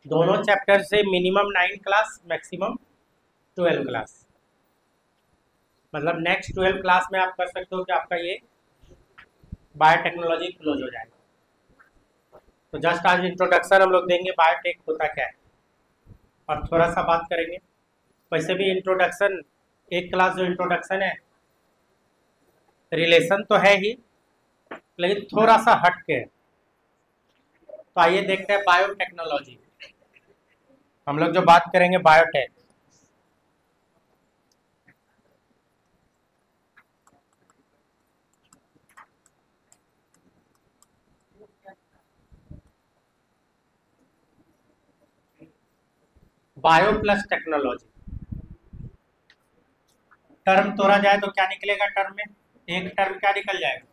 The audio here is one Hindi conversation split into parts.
दोनों चैप्टर से मिनिमम 9 क्लास, मैक्सिमम 12 क्लास। मतलब नेक्स्ट 12 क्लास में आप कर सकते हो कि आपका ये बायोटेक्नोलॉजी क्लोज हो जाएगा। तो जस्ट आज इंट्रोडक्शन हम लोग देंगे, बायोटेक होता क्या है, और थोड़ा सा बात करेंगे। वैसे भी इंट्रोडक्शन, एक क्लास जो इंट्रोडक्शन है, रिलेशन तो है ही, लेकिन थोड़ा सा हट के है। तो आइए देखते हैं बायोटेक्नोलॉजी। हम लोग जो बात करेंगे biotech. Bio plus technology, term तोड़ा जाए तो क्या निकलेगा? टर्म में एक टर्म क्या निकल जाएगा?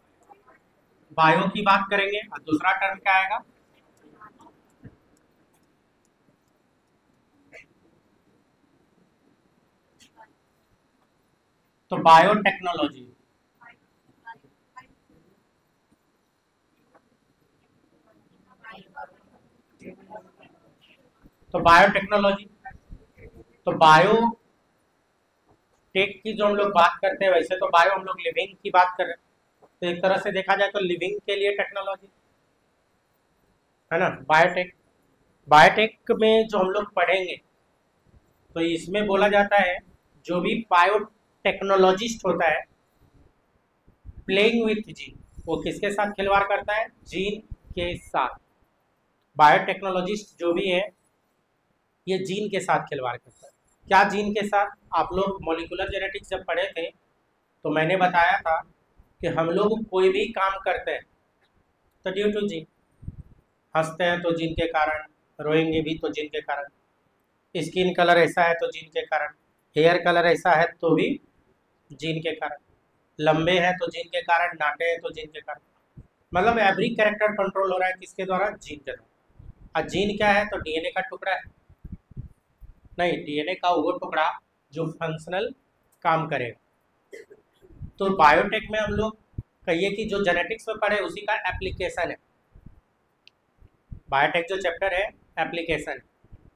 बायो की बात करेंगे, और दूसरा टर्म क्या आएगा? तो बायोटेक्नोलॉजी। तो बायोटेक्नोलॉजी, तो बायो टेक की जो हम लोग बात करते हैं, वैसे तो बायो हम लोग लिविंग की बात कर रहे हैं, तो एक तरह से देखा जाए तो लिविंग के लिए टेक्नोलॉजी है ना, बायोटेक। बायोटेक में जो हम लोग पढ़ेंगे, तो इसमें बोला जाता है जो भी बायोटेक्नोलॉजिस्ट होता है, प्लेइंग विथ जीन, वो किसके साथ खिलवाड़ करता है? जीन के साथ। बायोटेक्नोलॉजिस्ट जो भी है, ये जीन के साथ खिलवाड़ करता है। क्या जीन के साथ? आप लोग मॉलिक्यूलर जेनेटिक्स जब पढ़े थे, तो मैंने बताया था कि हम लोग कोई भी काम करते हैं तो ड्यू टू जीन। हंसते हैं तो जीन के कारण, रोएंगे भी तो जीन के कारण, स्किन कलर ऐसा है तो जीन के कारण, हेयर कलर ऐसा है तो भी जीन के कारण, लंबे हैं तो जीन के कारण, नाटे हैं तो जीन के कारण। मतलब एवरी कैरेक्टर कंट्रोल हो रहा है किसके द्वारा? जीन के द्वारा। और जीन क्या है? तो डीएनए का टुकड़ा है? नहीं, डीएनए का वो टुकड़ा जो फंक्शनल काम करेगा। तो बायोटेक में हम लोग कहिए कि जो जेनेटिक्स में पढ़े उसी का एप्लीकेशन है। बायोटेक जो चैप्टर है, एप्लीकेशन।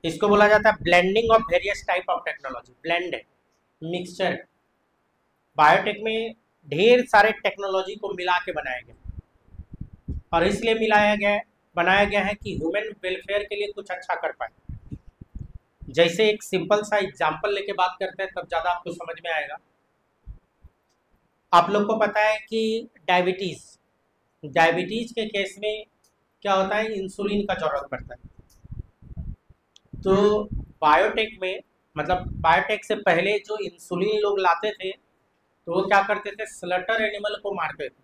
इसको बोला जाता है blending of various type of technology. Blend है, मिक्सचर है। बायोटेक में ढेर सारे टेक्नोलॉजी को मिला के बनाया गया, और इसलिए मिलाया गया है, बनाया गया है कि ह्यूमन वेलफेयर के लिए कुछ अच्छा कर पाए। जैसे एक सिंपल सा एग्जांपल लेके बात करते हैं, तब ज़्यादा आपको समझ में आएगा। आप लोग को पता है कि डायबिटीज़, डायबिटीज़ के केस में क्या होता है? इंसुलिन का जरूरत पड़ता है। तो बायोटेक में, मतलब बायोटेक से पहले जो इंसुलिन लोग लाते थे, तो वो क्या करते थे? स्लटर एनिमल को मारते थे,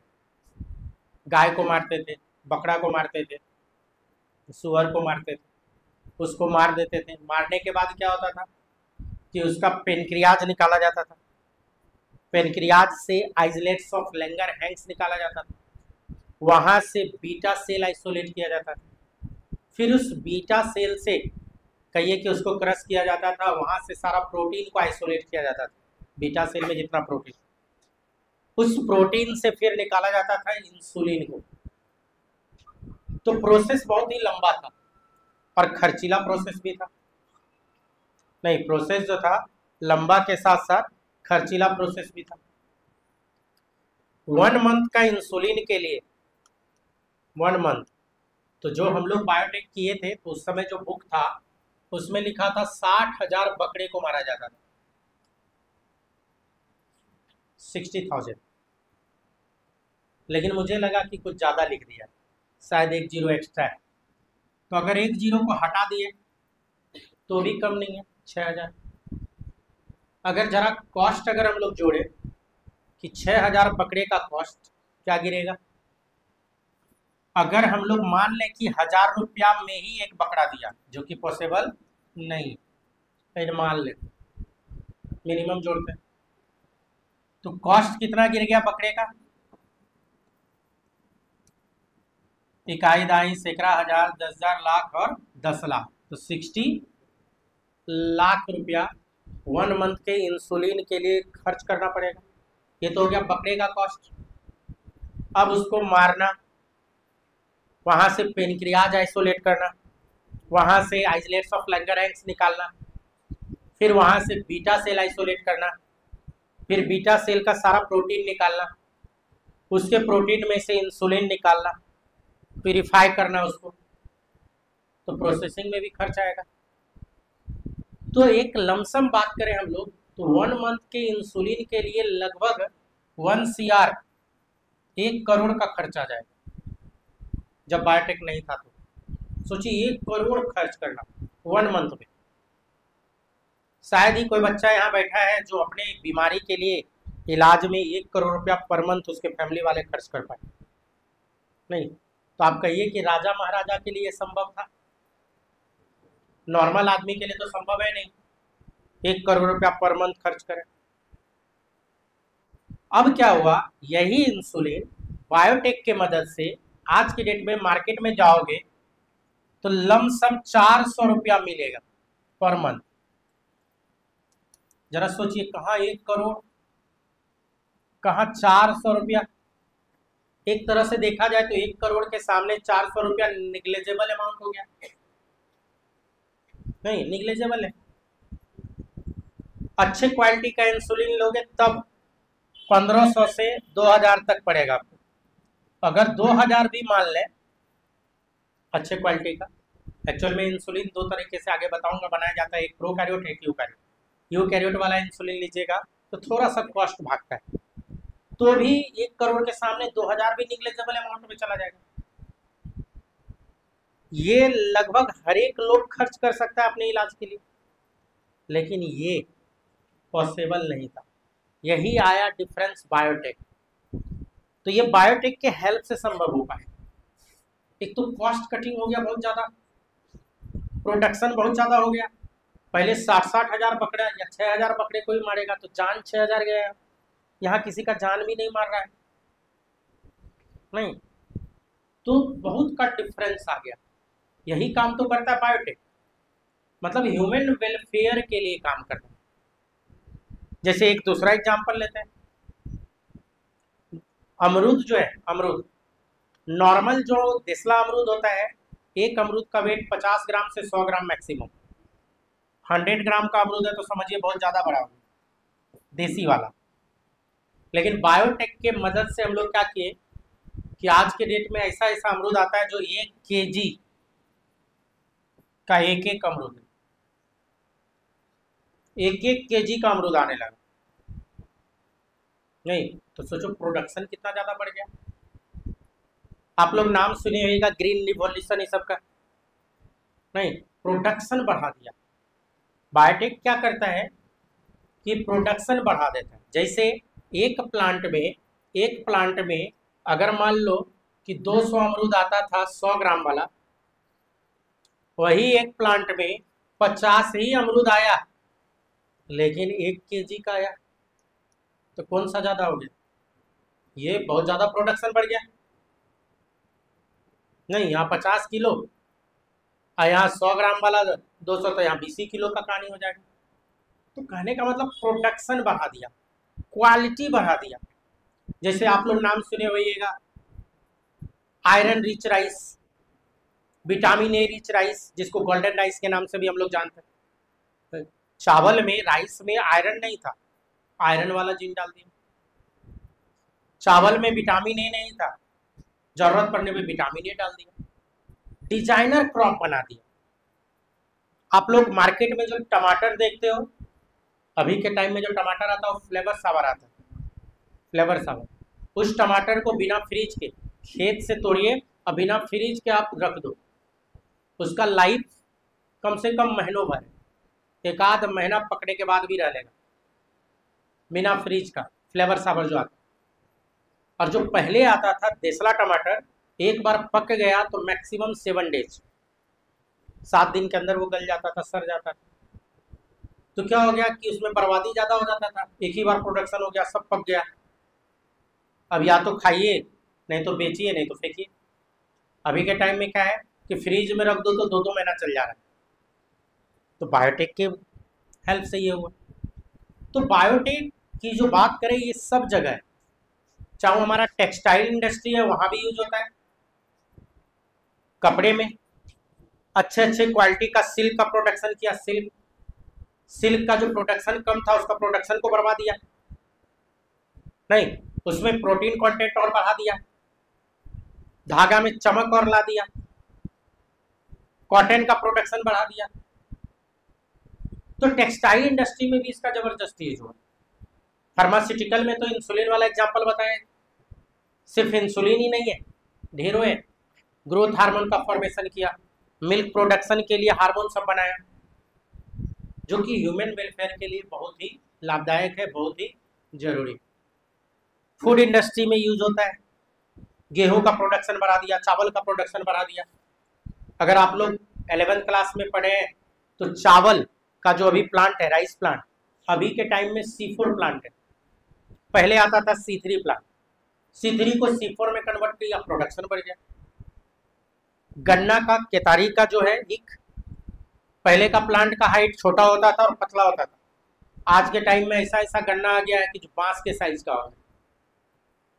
गाय को मारते थे, बकरा को मारते थे, सुअर को मारते थे, उसको मार देते थे। मारने के बाद क्या होता था कि उसका पेनक्रियाज निकाला जाता था, पेनक्रियाज से आइसोलेट्स ऑफ लैंगर हैंग्स निकाला जाता था, वहाँ से बीटा सेल आइसोलेट किया जाता था, फिर उस बीटा सेल से कहिए कि उसको क्रश किया जाता था, वहाँ से सारा प्रोटीन को आइसोलेट किया जाता था, बीटा सेल में जितना प्रोटीन, उस प्रोटीन से फिर निकाला जाता था इंसुलिन को। तो प्रोसेस बहुत ही लंबा था और खर्चीला प्रोसेस भी था। नहीं, प्रोसेस जो था लंबा के साथ साथ खर्चीला प्रोसेस भी था। 1 मंथ का इंसुलिन के लिए, 1 मंथ, तो जो हम लोग बायोटेक किए थे, तो उस समय जो बुक था उसमें लिखा था 60,000 बकरे को मारा जाता था। 60,000, लेकिन मुझे लगा कि कुछ ज़्यादा लिख दिया, शायद एक जीरो एक्स्ट्रा है। तो अगर एक जीरो को हटा दिए तो भी कम नहीं है, 6,000। अगर जरा कॉस्ट अगर हम लोग जोड़े कि 6,000 बकरे का कॉस्ट क्या गिरेगा? अगर हम लोग मान लें कि 1,000 रुपया में ही एक बकरा दिया, जो कि पॉसिबल नहीं, फिर मान ले मिनिमम जोड़ते हैं, तो कॉस्ट कितना गिर गया बकरे का? इकाई, दाई, सैकड़ा, हजार, 10,000, लाख और 10 लाख, तो 60 लाख रुपया 1 मंथ के इंसुलिन के लिए खर्च करना पड़ेगा। ये तो हो गया बकरे का कॉस्ट। अब उसको मारना, वहां से पेनक्रियाज आइसोलेट करना, वहां से आइसोलेट्स ऑफ लैंगरहैंस निकालना, फिर वहां से बीटा सेल आइसोलेट करना, फिर बीटा सेल का सारा प्रोटीन निकालना, उसके प्रोटीन में से इंसुलिन निकालना, प्यूरिफाई करना उसको, तो प्रोसेसिंग में भी खर्च आएगा। तो एक लमसम बात करें हम लोग तो 1 मंथ के इंसुलिन के लिए लगभग 1 CR 1 करोड़ का खर्च आ जाएगा। जब बायोटेक नहीं था तो सोचिए 1 करोड़ खर्च करना 1 मंथ में। शायद ही कोई बच्चा यहाँ बैठा है जो अपने बीमारी के लिए इलाज में 1 करोड़ रुपया पर मंथ उसके फैमिली वाले खर्च कर पाए। नहीं तो आप कहिए कि राजा महाराजा के लिए संभव था, नॉर्मल आदमी के लिए तो संभव है नहीं 1 करोड़ रुपया पर मंथ खर्च करें। अब क्या हुआ, यही इंसुलिन बायोटेक के मदद से आज की डेट में मार्केट में जाओगे तो लमसम 400 रुपया मिलेगा पर मंथ। जरा सोचिए, कहाँ 1 करोड़, कहाँ 400 रुपया। एक तरह से देखा जाए तो 1 करोड़ के सामने 400 रुपया निग्लेजेबल अमाउंट हो गया। नहीं, निग्लेजेबल है। अच्छे क्वालिटी का इंसुलिन लोगे तब 1500 से 2000 तक पड़ेगा आपको। अगर 2000 भी मान लें अच्छे क्वालिटी का, एक्चुअल में इंसुलिन 2 तरीके से आगे बताऊंगा बनाया जाता है, एक प्रोकैरियोट एक यूकैरियोट। यूकैरियोट वाला इंसुलिन लीजिएगा तो थोड़ा सा कॉस्ट भागता है, तो भी 1 करोड़ के सामने 2000 भी निग्लेजेबल अमाउंट में चला जाएगा। ये लगभग हर एक लोग खर्च कर सकता है अपने इलाज के लिए, लेकिन ये पॉसिबल नहीं था। यही आया डिफरेंस बायोटेक। तो ये बायोटेक के हेल्प से संभव हो पाए। एक तो कॉस्ट कटिंग हो गया बहुत ज़्यादा, प्रोडक्शन बहुत ज़्यादा हो गया। पहले 60-60 हज़ार पकड़ा या 6000 पकड़े कोई मारेगा तो जान 6000 गया। यहाँ किसी का जान भी नहीं मार रहा है, नहीं तो बहुत का डिफरेंस आ गया। यही काम तो करता है बायोटेक, मतलब ह्यूमन वेलफेयर के लिए काम करता है। जैसे एक दूसरा एग्जांपल लेते हैं, अमरूद जो है, अमरूद नॉर्मल जो देसला अमरूद होता है, एक अमरूद का वेट 50 ग्राम से 100 ग्राम मैक्सिमम। 100 ग्राम का अमरूद है तो समझिए बहुत ज़्यादा बड़ा होगा, देसी वाला। लेकिन बायोटेक के मदद से हम लोग क्या किए कि आज के डेट में ऐसा ऐसा अमरूद आता है जो 1 kg का एक अमरूद है, 1 kg का अमरूद आने लगा। नहीं तो सोचो प्रोडक्शन कितना ज़्यादा बढ़ गया। आप लोग नाम सुने होगा ग्रीन रिवॉल्यूशन ये सब का, नहीं प्रोडक्शन बढ़ा दिया। बायोटेक क्या करता है कि प्रोडक्शन बढ़ा देता है। जैसे एक प्लांट में अगर मान लो कि 200 अमरूद आता था 100 ग्राम वाला, वही एक प्लांट में 50 ही अमरूद आया लेकिन 1 kg का आया, तो कौन सा ज़्यादा हो गया? ये बहुत ज़्यादा प्रोडक्शन बढ़ गया। नहीं, यहाँ 50 किलो और यहाँ 100 ग्राम वाला 200, तो यहाँ 20 किलो का कहानी हो जाएगा। तो कहने का मतलब प्रोडक्शन बढ़ा दिया, क्वालिटी बढ़ा दिया। जैसे आप लोग नाम सुने होइएगा iron rich rice, vitamin A rich rice, जिसको गोल्डन राइस के नाम से भी हम लोग जानते हैं। चावल में, राइस में आयरन नहीं था, आयरन वाला जीन डाल दिया। चावल में विटामिन ए नहीं था, जरूरत पड़ने पे विटामिन ए डाल दिया। डिजाइनर क्रॉप बना दिया। आप लोग मार्केट में जो टमाटर देखते हो, अभी के टाइम में जो टमाटर आता है वो फ्लेवर सावर आता है, फ्लेवर सावर। उस टमाटर को बिना फ्रीज के खेत से तोड़िए और बिना फ्रीज के आप रख दो, उसका लाइफ कम से कम महीनों भर है, 1 आध महीना पकने के बाद भी रह लेगा बिना फ्रीज का, फ्लेवर सावर जो आता। और जो पहले आता था देसला टमाटर, एक बार पक गया तो मैक्सिमम 7 डेज, 7 दिन के अंदर वो गल जाता था, सड़ जाता था। तो क्या हो गया कि उसमें बर्बादी ज़्यादा हो जाता था, एक ही बार प्रोडक्शन हो गया, सब पक गया। अब या तो खाइए, नहीं तो बेचिए, नहीं तो फेंकिए। अभी के टाइम में क्या है कि फ्रीज में रख दो तो 2-2 महीना चल जा रहा है। तो बायोटेक के हेल्प से ये हुआ। तो बायोटेक की जो बात करें ये सब जगह है, चाहे वो हमारा टेक्सटाइल इंडस्ट्री है वहाँ भी यूज होता है, कपड़े में, अच्छे अच्छे क्वालिटी का सिल्क का प्रोडक्शन किया, सिल्क का जो प्रोडक्शन कम था उसका प्रोडक्शन को बढ़ा दिया, नहीं उसमें प्रोटीन कंटेंट और बढ़ा दिया, धागा में चमक और ला दिया, कॉटन का प्रोडक्शन बढ़ा दिया। तो टेक्सटाइल इंडस्ट्री में भी इसका जबरदस्त यूज हुआ। फार्मास्यूटिकल में तो इंसुलिन वाला एग्जांपल बताया, सिर्फ इंसुलिन ही नहीं है, ढेरों है। ग्रोथ हार्मोन का फॉर्मेशन किया, मिल्क प्रोडक्शन के लिए हार्मोन सब बनाया, जो कि ह्यूमन वेलफेयर के लिए बहुत ही लाभदायक है, बहुत ही जरूरी। फूड इंडस्ट्री में यूज होता है, गेहूं का प्रोडक्शन बढ़ा दिया, चावल का प्रोडक्शन बढ़ा दिया। अगर आप लोग 11th क्लास में पढ़े हैं तो चावल का जो अभी प्लांट है, राइस प्लांट, अभी के टाइम में C4 प्लांट है, पहले आता था C3 प्लांट, C3 को C4 में कन्वर्ट किया, प्रोडक्शन बढ़ गया। गन्ना का केतारी का जो है एक, पहले का प्लांट का हाइट छोटा होता था और पतला होता था, आज के टाइम में ऐसा ऐसा गन्ना आ गया है कि जो बांस के साइज का होता है,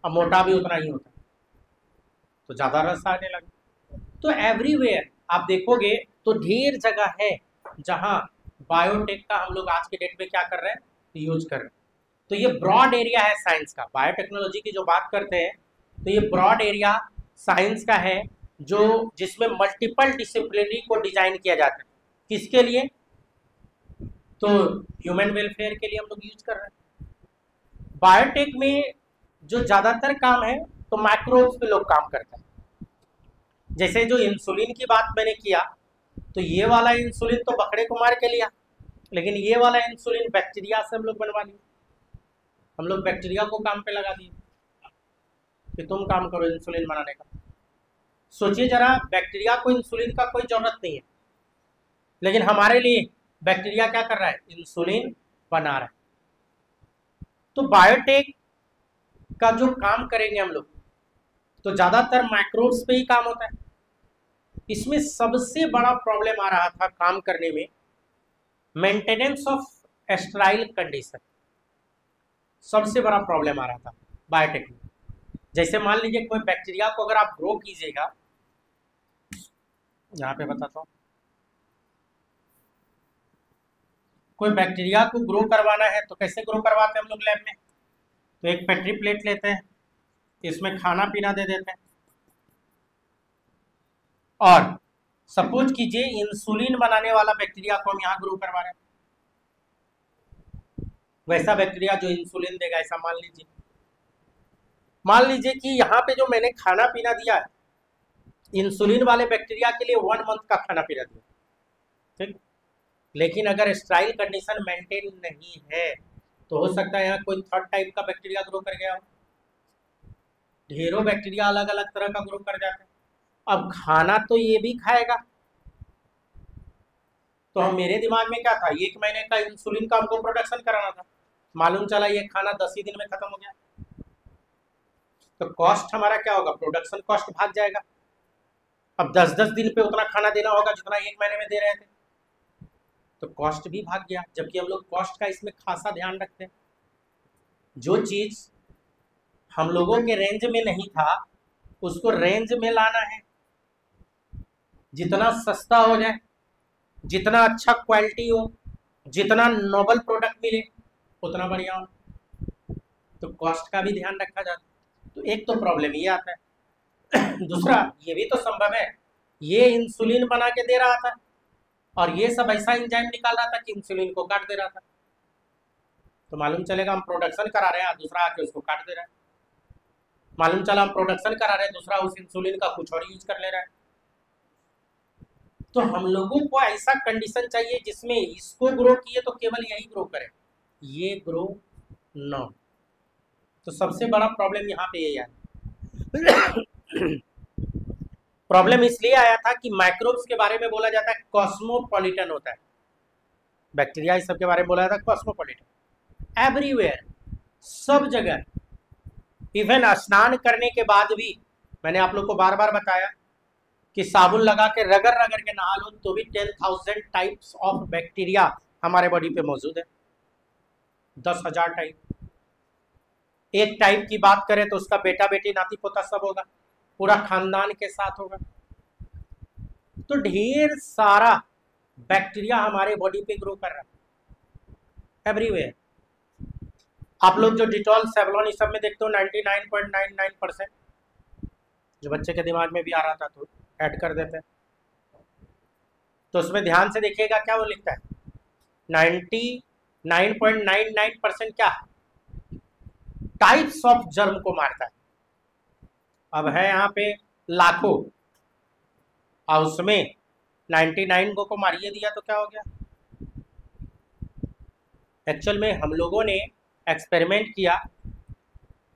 अब मोटा भी उतना ही होता है, तो ज्यादा रस आने लगा। तो एवरीवेयर आप देखोगे तो ढेर जगह है जहां बायोटेक का हम लोग आज के डेट में क्या कर रहे हैं, यूज कर रहे हैं। तो ये ब्रॉड एरिया है साइंस का, बायोटेक्नोलॉजी की जो बात करते हैं तो ये ब्रॉड एरिया साइंस का है, जो जिसमें मल्टीपल डिसिप्लिनरी को डिजाइन किया जाता है, किसके लिए, तो ह्यूमन वेलफेयर के लिए हम लोग यूज कर रहे हैं। बायोटेक में जो ज्यादातर काम है तो माइक्रोब्स पे लोग काम करते हैं। जैसे जो इंसुलिन की बात मैंने किया, तो ये वाला इंसुलिन तो बकरे को मार के लिया, लेकिन ये वाला इंसुलिन बैक्टीरिया से हम लोग बनवा लिए, हम लोग बैक्टीरिया को काम पे लगा दिए कि तुम काम करो इंसुलिन बनाने का। सोचिए जरा, बैक्टीरिया को इंसुलिन का कोई जरूरत नहीं है, लेकिन हमारे लिए बैक्टीरिया क्या कर रहा है, इंसुलिन बना रहा है। तो बायोटेक का जो काम करेंगे हम लोग, तो ज्यादातर माइक्रोब्स पे ही काम होता है। इसमें सबसे बड़ा प्रॉब्लम आ रहा था काम करने में, मेंटेनेंस ऑफ स्टेराइल कंडीशन, सबसे बड़ा प्रॉब्लम आ रहा था बायोटेक में। जैसे मान लीजिए कोई बैक्टीरिया को अगर आप ग्रो कीजिएगा, यहाँ पे बताता हूँ, कोई बैक्टीरिया को ग्रो करवाना है तो कैसे ग्रो करवाते हैं हम लोग लैब में, तो एक पेट्री प्लेट लेते हैं, इसमें खाना पीना दे देते हैं, और सपोज कीजिए इंसुलिन बनाने वाला बैक्टीरिया को हम यहाँ ग्रो करवा रहे हैं, वैसा बैक्टीरिया जो इंसुलिन देगा, ऐसा मान लीजिए कि यहाँ पे जो मैंने खाना पीना दिया है, इंसुलिन वाले बैक्टीरिया के लिए 1 मंथ का खाना पीना दिया, ठीक। लेकिन अगर स्टेराइल कंडीशन मेंटेन नहीं है तो हो सकता है यहाँ कोई थर्ड टाइप का बैक्टीरिया ग्रो कर गया हो। ढेरों बैक्टीरिया अलग अलग तरह का ग्रो कर जाते हैं। अब खाना तो ये भी खाएगा, तो मेरे दिमाग में क्या था, 1 महीने का इंसुलिन का हमको प्रोडक्शन कराना था, मालूम चला ये खाना 10 ही दिन में खत्म हो गया, तो कॉस्ट हमारा क्या होगा, प्रोडक्शन कॉस्ट भाग जाएगा। अब 10-10 दिन पे उतना खाना देना होगा जितना 1 महीने में दे रहे थे, तो कॉस्ट भी भाग गया। जबकि हम लोग कॉस्ट का इसमें खासा ध्यान रखते हैं, जो चीज हम लोगों के रेंज में नहीं था उसको रेंज में लाना है, जितना सस्ता हो जाए, जितना अच्छा क्वालिटी हो, जितना नोबल प्रोडक्ट मिले उतना बढ़िया हो, तो कॉस्ट का भी ध्यान रखा जाता है। तो एक तो प्रॉब्लम ये आता है दूसरा ये भी तो संभव है, ये इंसुलिन बना के दे रहा था और ये सब ऐसा एंजाइम निकाल रहा था कि इंसुलिन को काट दे रहा था, तो मालूम चलेगा हम प्रोडक्शन करा रहे हैं, दूसरा आके उसको काट दे रहा है। मालूम चला हम प्रोडक्शन करा रहे हैं, दूसरा उस इंसुलिन का कुछ और यूज कर ले रहा है। तो हम लोगों को ऐसा कंडीशन चाहिए जिसमें इसको ग्रो किए तो केवल यही ग्रो करे, ये ग्रो न। तो सबसे बड़ा प्रॉब्लम यहाँ पे यही है प्रॉब्लम इसलिए आया था कि माइक्रोब्स के बारे में बोला जाता है कॉस्मोपॉलिटन होता है, बैक्टीरिया इस सब के बारे में बोला जाता है कॉस्मोपॉलिटन, एवरीवेयर, सब जगह। इवन स्नान करने के बाद भी मैंने आप लोग को बार बार बताया कि साबुन लगा के रगड़ रगड़ के नहा लो तो भी 10,000 टाइप्स ऑफ बैक्टीरिया हमारे बॉडी पे मौजूद है, 10,000 टाइप। एक टाइप की बात करें तो उसका बेटा बेटी नाती पोता सब होगा, पूरा खानदान के साथ होगा। तो ढेर सारा बैक्टीरिया हमारे बॉडी पे ग्रो कर रहा है एवरीवेयर। आप लोग जो डिटॉल सेवलॉन इस सब में देखते हो 99.99% जो बच्चे के दिमाग में भी आ रहा था तो ऐड कर देते हैं। तो उसमें ध्यान से देखिएगा क्या वो लिखता है, 99.99% क्या टाइप्स ऑफ जर्म को मारता है। अब है यहाँ पे लाखों और उसमें 99 को मारिए दिया तो क्या हो गया। एक्चुअल में हम लोगों ने एक्सपेरिमेंट किया,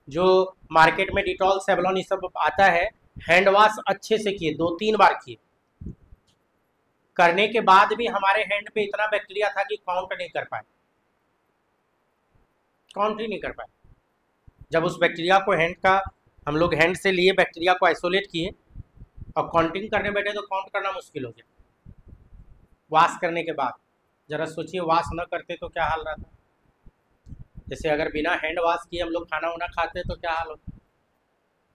जो मार्केट में डिटॉल सेवलॉन ये सब आता है, हैंड वॉश अच्छे से किए, 2-3 बार किए, करने के बाद भी हमारे हैंड पे इतना बैक्टीरिया था कि काउंट नहीं कर पाए, काउंट ही नहीं कर पाए। जब उस बैक्टीरिया को हम लोग हैंड से लिए, बैक्टीरिया को आइसोलेट किए और काउंटिंग करने बैठे तो काउंट करना मुश्किल हो गया वॉश करने के बाद। जरा सोचिए वॉश न करते तो क्या हाल रहता। जैसे अगर बिना हैंड वॉश किए हम लोग खाना वाना खाते तो क्या हाल होता,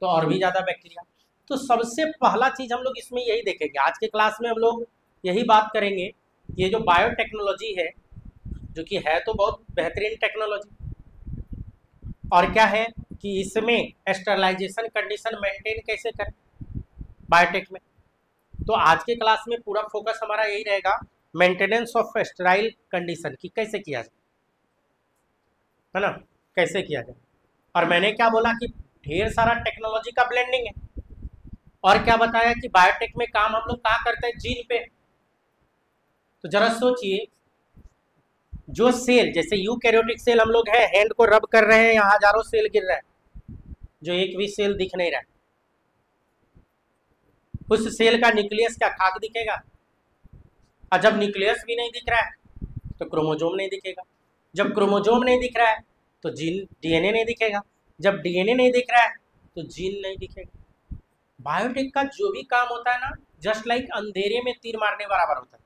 तो और भी ज़्यादा बैक्टीरिया। तो सबसे पहला चीज़ हम लोग इसमें यही देखेंगे आज के क्लास में, हम लोग यही बात करेंगे। ये जो बायोटेक्नोलॉजी है, जो कि है तो बहुत बेहतरीन टेक्नोलॉजी, और क्या है कि इसमें स्टरलाइजेशन कंडीशन मेंटेन कैसे करें बायोटेक में। तो आज के क्लास में पूरा फोकस हमारा यही रहेगा, मेंटेनेंस ऑफ स्टराइल कंडीशन की कैसे किया जाए, है ना, कैसे किया जाए। और मैंने क्या बोला कि ढेर सारा टेक्नोलॉजी का ब्लेंडिंग है, और क्या बताया कि बायोटेक में काम हम लोग कहाँ करते हैं, जीन पे। तो जरा सोचिए, जो सेल जैसे यूकैरियोटिक सेल हम लोग है, हैंड को रब कर रहे हैं, यहाँ हजारों सेल गिर रहा है, जो एक भी सेल दिख नहीं रहा है। उस सेल का न्यूक्लियस क्या खाक दिखेगा? और जब न्यूक्लियस भी नहीं दिख रहा है तो क्रोमोजोम नहीं दिखेगा, जब क्रोमोजोम नहीं दिख रहा है तो जीन डीएनए नहीं दिखेगा, जब डीएनए नहीं दिख रहा है तो जीन नहीं दिखेगा। बायोटेक का जो भी काम होता है ना, जस्ट लाइक अंधेरे में तीर मारने बराबर होता है।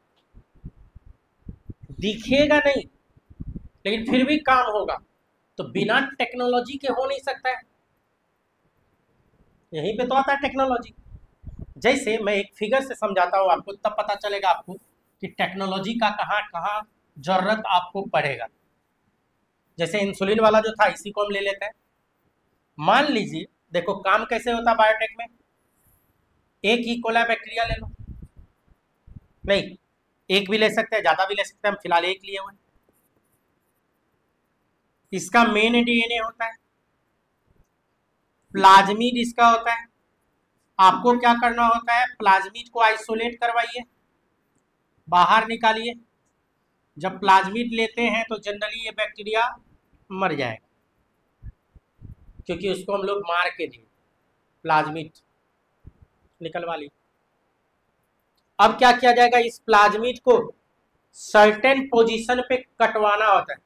दिखेगा नहीं लेकिन फिर भी काम होगा, तो बिना टेक्नोलॉजी के हो नहीं सकता है। यहीं पे तो आता है टेक्नोलॉजी। जैसे मैं एक फिगर से समझाता हूँ आपको, तब पता चलेगा आपको कि टेक्नोलॉजी का कहाँ कहाँ जरूरत आपको पड़ेगा। जैसे इंसुलिन वाला जो था, इसी को हम ले लेते हैं। मान लीजिए, देखो काम कैसे होता है बायोटेक में, एक ई कोलाई बैक्टीरिया ले लो, नहीं एक भी ले सकते हैं, ज्यादा भी ले सकते हैं, हम फिलहाल एक लिए हुए। इसका मेन डीएनए होता है, प्लाज्मिड इसका होता है। आपको क्या करना होता है, प्लाज्मिड को आइसोलेट करवाइए, बाहर निकालिए। जब प्लाज्मिड लेते हैं तो जनरली ये बैक्टीरिया मर जाएगा, क्योंकि उसको हम लोग मार के दिए, प्लाज्मिड निकलवा ली। अब क्या किया जाएगा, इस प्लाज्मिड को सर्टेन पोजीशन पे कटवाना होता है,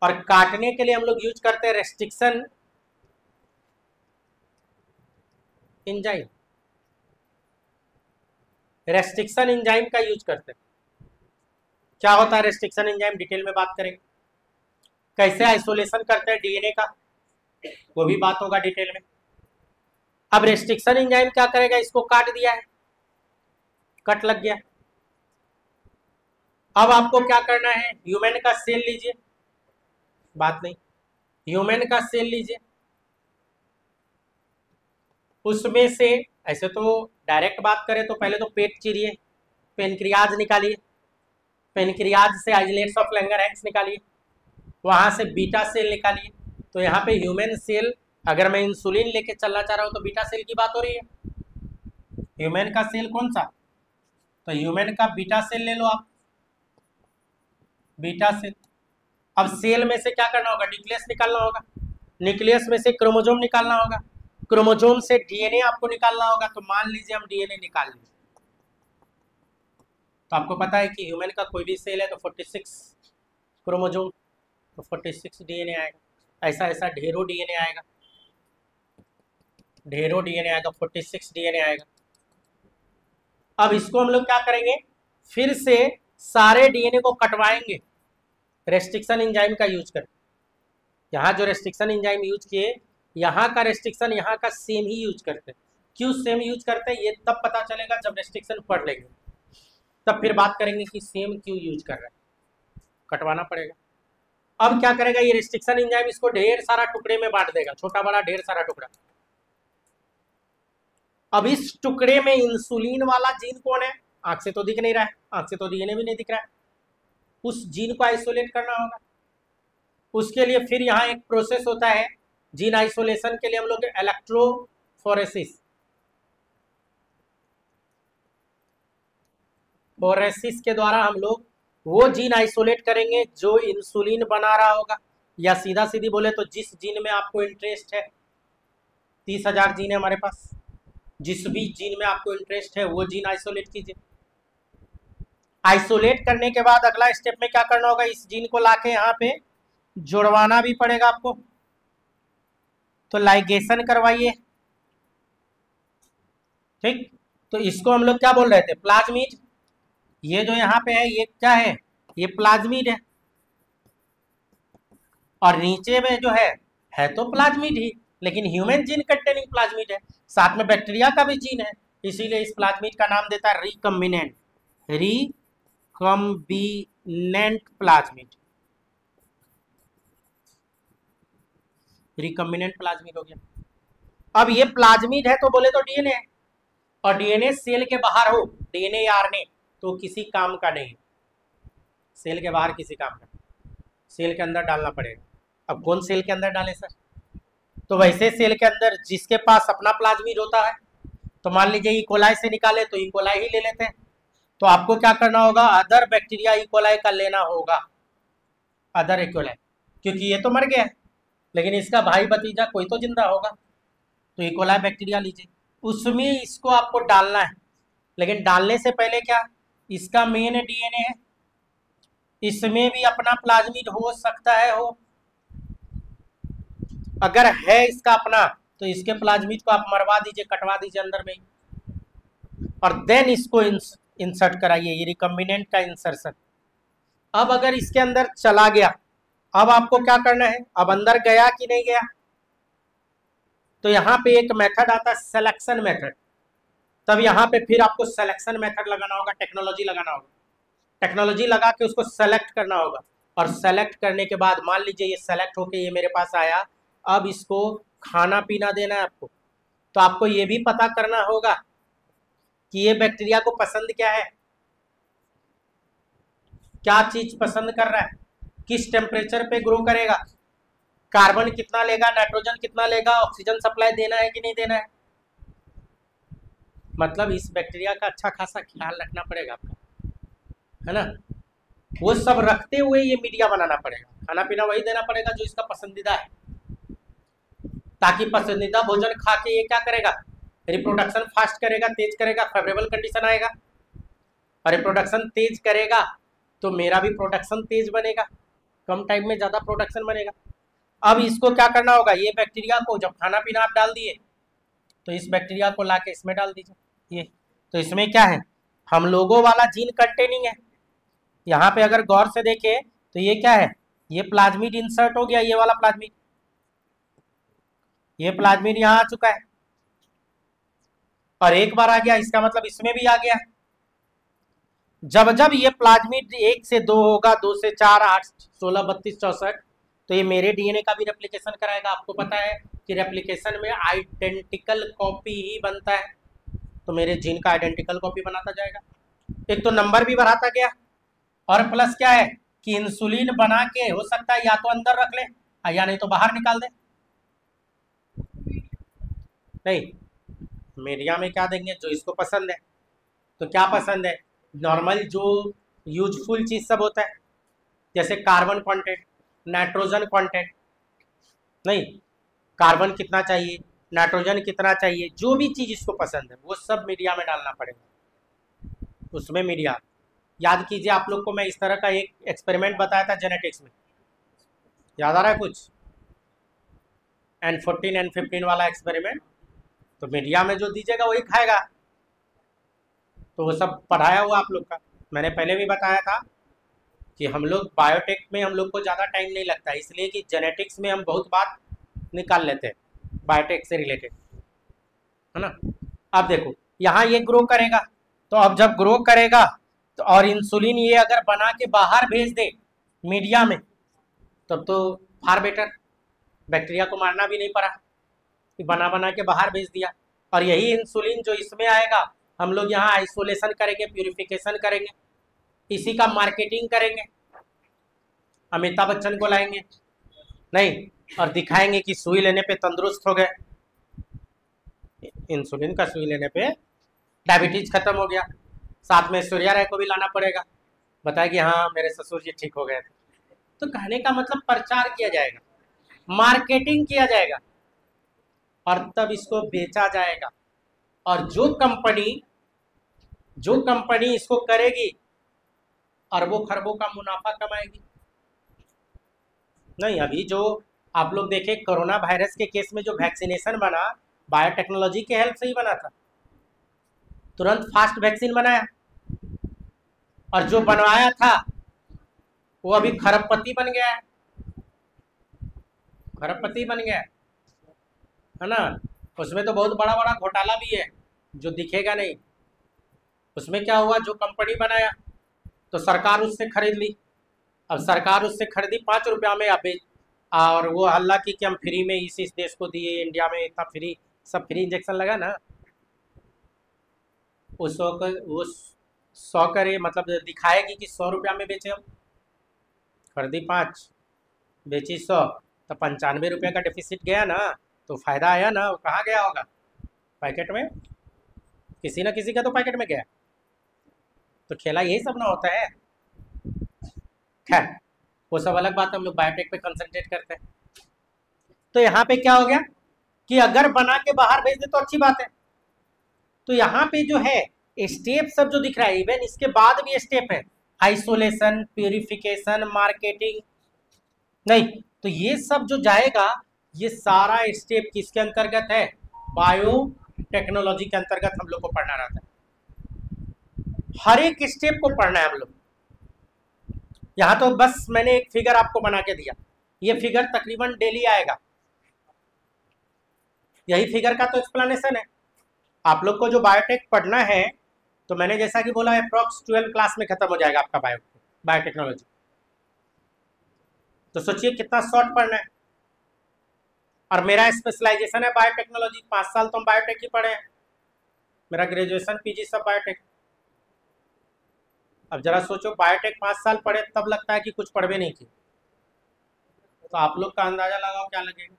और काटने के लिए हम लोग यूज करते हैं रेस्ट्रिक्शन एंजाइम। रेस्ट्रिक्शन एंजाइम का यूज करते हैं। क्या होता है रेस्ट्रिक्शन एंजाइम, डिटेल में बात करेंगे। कैसे आइसोलेशन करते हैं डीएनए का, वो भी बात होगा डिटेल में। अब रेस्ट्रिक्शन एंजाइम क्या करेगा, इसको काट दिया है, कट लग गया। अब आपको क्या करना है, ह्यूमन का सेल लीजिए, बात नहीं, ह्यूमन का सेल लीजिए, उसमें से ऐसे तो डायरेक्ट बात करें तो पहले तो पेट चीरिए, पेनक्रियाज निकालिए, पेनक्रियाज से आइसोलेट्स ऑफ लैंगरहैंस निकालिए, वहां से बीटा सेल निकालिए। तो यहाँ पे ह्यूमन सेल, अगर मैं इंसुलिन लेके चलना चाह रहा हूँ तो बीटा सेल की बात हो रही है। ह्यूमन का सेल कौन सा, तो ह्यूमन का बीटा सेल ले लो आप, बीटा सेल। अब सेल में से क्या करना होगा, न्यूक्लियस निकालना होगा, न्यूक्लियस में से क्रोमोजोम निकालना होगा, क्रोमोजोम से डीएनए आपको निकालना होगा। तो मान लीजिए हम डीएनए निकाल लें, तो आपको पता है कि ह्यूमन का कोई भी सेल है तो 46 क्रोमोजोम, तो 46 डीएनए आएगा। ऐसा ऐसा ढेरों डीएनए आएगा, ढेरों डीएनए आएगा, 46 डीएनए आएगा। अब इसको हम लोग क्या करेंगे, फिर से सारे डीएनए को कटवाएंगे रेस्ट्रिक्शन एंजाइम का यूज करके। यहाँ जो रेस्ट्रिक्शन एंजाइम यूज किए, यहाँ का रेस्ट्रिक्शन यहाँ का सेम ही यूज करते हैं, क्यों सेम यूज करते हैं ये तब पता चलेगा जब रेस्ट्रिक्शन पढ़ लेंगे, तब फिर बात करेंगे कि सेम क्यों यूज कर रहे हैं, कटवाना पड़ेगा। अब क्या करेगा ये रिस्ट्रिक्शन एंजाइम, इसको ढेर सारा टुकड़े में बांट देगा, छोटा बड़ा ढेर सारा टुकड़ा। अब इस टुकड़े में इंसुलिन वाला जीन कौन है, आंख से तो दिख नहीं रहा है, आंख से तो डीएनए भी नहीं दिख रहा है, उस जीन को आइसोलेट करना होगा। उसके लिए फिर यहाँ एक प्रोसेस होता है जीन आइसोलेशन के लिए, हम लोग इलेक्ट्रोफोरेसिस, फोरेसिस के द्वारा हम लोग वो जीन आइसोलेट करेंगे जो इंसुलिन बना रहा होगा, या सीधा सीधी बोले तो जिस जीन में आपको इंटरेस्ट है, 30,000 जीन है हमारे पास, जिस भी जीन में आपको इंटरेस्ट है वो जीन आइसोलेट कीजिए। आइसोलेट करने के बाद अगला स्टेप में क्या करना होगा, इस जीन को लाके यहाँ पे जुड़वाना भी पड़ेगा आपको, तो लाइगेशन करवाइए। ठीक, तो इसको हम लोग क्या बोल रहे थे, प्लाज्मिड। ये जो यहाँ पे है ये क्या है, ये प्लाज्मिड है, और नीचे में जो है तो प्लाज्मिड ही, लेकिन ह्यूमन जीन कंटेनिंग प्लाज्मिड है, साथ में बैक्टीरिया का भी जीन है, इसीलिए इस प्लाज्मिड का नाम देता है recombinant, recombinant plasmid, recombinant plasmid हो गया। अब ये प्लाज्मिड है तो बोले तो डीएनए है, और डीएनए सेल के बाहर हो, डीएनए या आरएनए तो किसी काम का नहीं, सेल के बाहर किसी काम का, सेल के अंदर डालना पड़ेगा। अब कौन सेल के अंदर डाले सर, तो वैसे सेल के अंदर जिसके पास अपना प्लाज्मिड होता है, तो मान लीजिए इकोलाई से निकाले तो इकोलाई ही ले लेते हैं, तो आपको क्या करना होगा, अदर बैक्टीरिया इकोलाई का लेना होगा, अदर इकोलाई, क्योंकि ये तो मर गया है लेकिन इसका भाई भतीजा कोई तो जिंदा होगा, तो इकोलाई बैक्टीरिया लीजिए, उसमें इसको आपको डालना है। लेकिन डालने से पहले क्या, इसका मेन डीएनए है, इसमें भी अपना प्लाज्मिड हो सकता है हो, अगर है इसका अपना तो इसके प्लाज्मिड को आप मरवा दीजिए, कटवा दीजिए अंदर में, और देन इसको इंसर्ट कराइए, ये रिकम्बिनेंट का इंसर्शन। अब अगर इसके अंदर चला गया, अब आपको क्या करना है, अब अंदर गया कि नहीं गया, तो यहाँ पे एक मेथड आता है सिलेक्शन मेथड, तब यहाँ पे फिर आपको सिलेक्शन मेथड लगाना होगा, टेक्नोलॉजी लगाना होगा, टेक्नोलॉजी लगा के उसको सेलेक्ट करना होगा, और सेलेक्ट करने के बाद मान लीजिए ये सेलेक्ट होके ये मेरे पास आया, अब इसको खाना पीना देना है आपको, तो आपको ये भी पता करना होगा कि ये बैक्टीरिया को पसंद क्या है, क्या चीज पसंद कर रहा है, किस टेम्परेचर पे ग्रो करेगा, कार्बन कितना लेगा, नाइट्रोजन कितना लेगा, ऑक्सीजन सप्लाई देना है कि नहीं देना है, मतलब इस बैक्टीरिया का अच्छा खासा ख्याल रखना पड़ेगा आपका, है ना। वो सब रखते हुए ये मीडिया बनाना पड़ेगा, खाना पीना वही देना पड़ेगा जो इसका पसंदीदा है, ताकि पसंदीदा भोजन खा के ये क्या करेगा, रिप्रोडक्शन फास्ट करेगा, तेज करेगा, फेवरेबल कंडीशन आएगा, और रिप्रोडक्शन तेज करेगा तो मेरा भी प्रोडक्शन तेज बनेगा, कम टाइम में ज़्यादा प्रोडक्शन बनेगा। अब इसको क्या करना होगा, ये बैक्टीरिया को जब खाना पीना आप डाल दिए तो इस बैक्टीरिया को ला के इसमें डाल दीजिए, ये तो इसमें क्या है, हम लोगों वाला जीन कंटेनिंग है। यहाँ पे अगर गौर से देखें तो ये क्या है, ये प्लाज्मिड इंसर्ट हो गया, ये वाला प्लाज्मिड, ये प्लाज्मिड यहाँ आ चुका है, और एक बार आ गया इसका मतलब इसमें भी आ गया। जब जब ये प्लाज्मिड 1 से 2 होगा, 2 से 4, 8, 16, 32, 64, तो ये मेरे डीएनए का भी रेप्लिकेशन कराएगा। आपको पता है कि रेप्लिकेशन में आइडेंटिकल कॉपी ही बनता है, तो मेरे जीन का आइडेंटिकल कॉपी बनाता जाएगा। एक तो नंबर भी बढ़ाता गया, और प्लस क्या है कि इंसुलिन बना के हो सकता है या तो अंदर रख ले या नहीं तो बाहर निकाल दे। नहीं, मीडिया में क्या देंगे, जो इसको पसंद है। तो क्या पसंद है, नॉर्मल जो यूजफुल चीज़ सब होता है, जैसे कार्बन कंटेंट, नाइट्रोजन कंटेंट, नहीं कार्बन कितना चाहिए, नाइट्रोजन कितना चाहिए, जो भी चीज़ इसको पसंद है वो सब मीडिया में डालना पड़ेगा। उसमें मीडिया याद कीजिए, आप लोग को मैं इस तरह का एक एक्सपेरिमेंट बताया था जेनेटिक्स में, याद आ रहा है कुछ, N14 N15 वाला एक्सपेरिमेंट, तो मीडिया में जो दीजिएगा वही खाएगा। तो वो सब पढ़ाया हुआ आप लोग का, मैंने पहले भी बताया था कि हम लोग बायोटेक में हम लोग को ज़्यादा टाइम नहीं लगता, इसलिए कि जेनेटिक्स में हम बहुत बात निकाल लेते हैं बायोटेक से रिलेटेड, है ना। अब देखो यहाँ ये ग्रो करेगा, तो अब जब ग्रो करेगा तो और इंसुलिन ये अगर बना के बाहर भेज दे मीडिया में, तब तो फार बेटर, बैक्टीरिया को मारना भी नहीं पड़ा कि बना बना के बाहर भेज दिया। और यही इंसुलिन जो इसमें आएगा, हम लोग यहाँ आइसोलेशन करेंगे, प्यूरिफिकेशन करेंगे, इसी का मार्केटिंग करेंगे, अमिताभ बच्चन को लाएंगे नहीं और दिखाएंगे कि सुई लेने पे तंदुरुस्त हो गए, इंसुलिन का सुई लेने पे डायबिटीज खत्म हो गया, साथ में सूर्या राय को भी लाना पड़ेगा, बताया कि हाँ मेरे ससुर जी ठीक हो गए थे। तो कहने का मतलब प्रचार किया जाएगा, मार्केटिंग किया जाएगा और तब इसको बेचा जाएगा। और जो कंपनी इसको करेगी अरबों खरबों का मुनाफा कमाएगी। नहीं, अभी जो आप लोग देखे कोरोना वायरस के केस में जो वैक्सीनेशन बना, बायोटेक्नोलॉजी के हेल्प से ही बना था, तुरंत फास्ट वैक्सीन बनाया, और जो बनवाया था वो अभी खरबपति बन गया है, खरबपति बन गया है ना। उसमें तो बहुत बड़ा बड़ा घोटाला भी है जो दिखेगा नहीं। उसमें क्या हुआ, जो कंपनी बनाया तो सरकार उससे खरीद ली, अब सरकार उससे खरीदी 5 रुपया में, अब और वो हल्ला की कि हम फ्री में इस देश को दिए, इंडिया में इतना फ्री, सब फ्री इंजेक्शन लगा ना, उस वो 100 करे मतलब दिखाएगी कि 100 रुपया में बेचे, हम खरीदी 5 बेची 100, तो 95 रुपये का डेफिसिट गया ना, तो फायदा आया ना। वो कहाँ गया होगा, पैकेट में, किसी ना किसी का तो पैकेट में गया। तो खेला यही सब ना होता है। खैर वो सब अलग बात है, हम लोग बायोटेक पे कंसंट्रेट करते हैं। तो यहाँ पे क्या हो गया कि अगर बना के बाहर भेज दे तो अच्छी बात है। तो यहाँ पे जो है स्टेप सब जो दिख रहा है, इवन इसके बाद भी स्टेप है, आइसोलेशन, प्यूरिफिकेशन, मार्केटिंग, नहीं तो ये सब जो जाएगा, ये सारा स्टेप किसके अंतर्गत है, बायोटेक्नोलॉजी के अंतर्गत हम लोग को पढ़ना रहता है। हर एक स्टेप को पढ़ना है हम लोग। यहाँ तो बस मैंने एक फिगर आपको बना के दिया, ये फिगर तकरीबन डेली आएगा, यही फिगर का तो एक्सप्लेनेशन है। आप लोग को जो बायोटेक पढ़ना है, तो मैंने जैसा कि बोला अप्रॉक्स 12 क्लास में खत्म हो जाएगा आपका बायोटेक्नोलॉजी। तो सोचिए कितना शॉर्ट पढ़ना है। और मेरा स्पेशलाइजेशन है बायोटेक्नोलॉजी, 5 साल तो हम बायोटेक ही पढ़े हैं, मेरा ग्रेजुएशन पीजी सब बायोटेक। अब जरा सोचो, बायोटेक 5 साल पढ़े तब लगता है कि कुछ पढ़वे नहीं किए, तो आप लोग का अंदाजा लगाओ क्या लगेगा।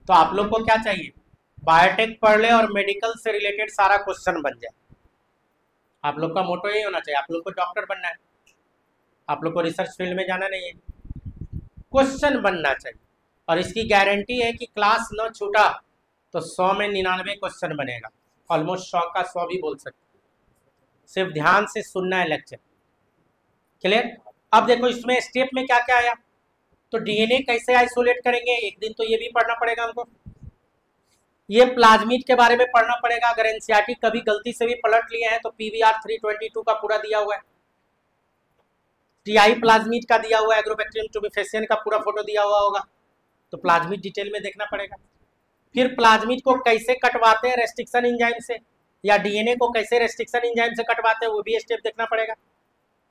तो आप लोग को क्या चाहिए, बायोटेक पढ़ ले और मेडिकल से रिलेटेड सारा क्वेश्चन बन जाए। आप लोग का मोटो यही होना चाहिए, आप लोग को डॉक्टर बनना है, आप लोग को रिसर्च फील्ड में जाना नहीं है, क्वेश्चन बनना चाहिए। और इसकी गारंटी है कि क्लास न छूटा तो 100 में 99 क्वेश्चन बनेगा, ऑलमोस्ट 100 का 100 भी बोल सकते, सिर्फ ध्यान से सुनना है लेक्चर। क्लियर। अब देखो इसमें स्टेप में क्या क्या आया, तो डीएनए कैसे आइसोलेट करेंगे, एक दिन तो ये भी पढ़ना पड़ेगा हमको, ये प्लाज्मिड के बारे में पढ़ना पड़ेगा। अगर एनसीईआरटी कभी गलती से भी पलट लिए हैं तो पीवीआर 322 का पूरा दिया हुआ है, टीआई प्लाज्मिड का दिया हुआ है, एग्रोबैक्टीरियम ट्यूबिफेसियन का पूरा फोटो दिया हुआ होगा, तो प्लाज्मिड डिटेल में देखना पड़ेगा। फिर प्लाज्मिड को कैसे कटवाते हैं रेस्ट्रिक्शन एंजाइम से, या डीएनए को कैसे रेस्ट्रिक्शन एंजाइम से कटवाते हैं, वो भी स्टेप देखना पड़ेगा।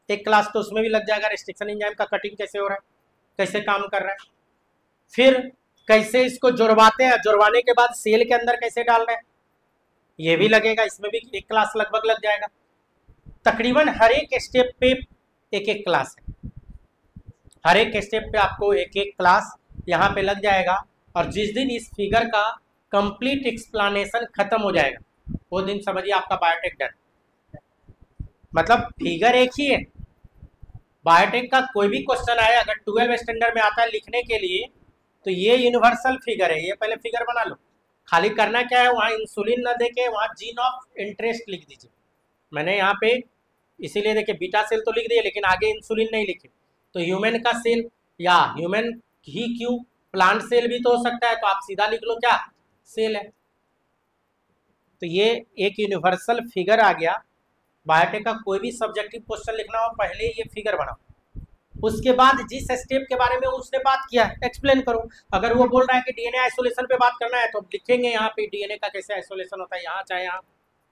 एक क्लास तो उसमें भी लग जाएगा, रेस्ट्रिक्शन एंजाइम का कटिंग कैसे हो रहा है, कैसे काम कर रहा है। फिर कैसे इसको जुड़वाते हैं, जुड़वाने के बाद सेल के अंदर कैसे डाल रहे हैं, ये भी लगेगा, इसमें भी एक क्लास लगभग लग जाएगा। तकरीबन हर एक स्टेप पे एक एक क्लास है, हर एक स्टेप पे आपको एक एक क्लास यहाँ पे लग जाएगा। और जिस दिन इस फिगर का कंप्लीट एक्सप्लेनेशन खत्म हो जाएगा, वो दिन समझिए आपका बायोटेक डन। मतलब फिगर एक ही है, बायोटेक का कोई भी क्वेश्चन आए अगर 12 स्टैंडर्ड में आता है लिखने के लिए, तो ये यूनिवर्सल फिगर है, ये पहले फिगर बना लो। खाली करना क्या है, वहाँ इंसुलिन ना देके वहाँ जीन ऑफ इंटरेस्ट लिख दीजिए। मैंने यहाँ पे इसीलिए देखिए बीटा सेल तो लिख दिए, लेकिन आगे इंसुलिन नहीं लिखे। तो ह्यूमन का सेल या ह्यूमन ही क्यों, प्लांट सेल भी तो हो सकता है, तो आप सीधा लिख लो क्या, सेल है। तो ये एक यूनिवर्सल फिगर आ गया। बायोटेक का कोई भी सब्जेक्टिव क्वेश्चन लिखना हो, पहले ये फिगर बनाओ, उसके बाद जिस स्टेप के बारे में उसने बात किया एक्सप्लेन करो। अगर वो बोल रहा है कि डीएनए आइसोलेशन पे बात करना है तो लिखेंगे यहाँ पे डीएनए का कैसे आइसोलेशन होता है, यहाँ चाहे यहाँ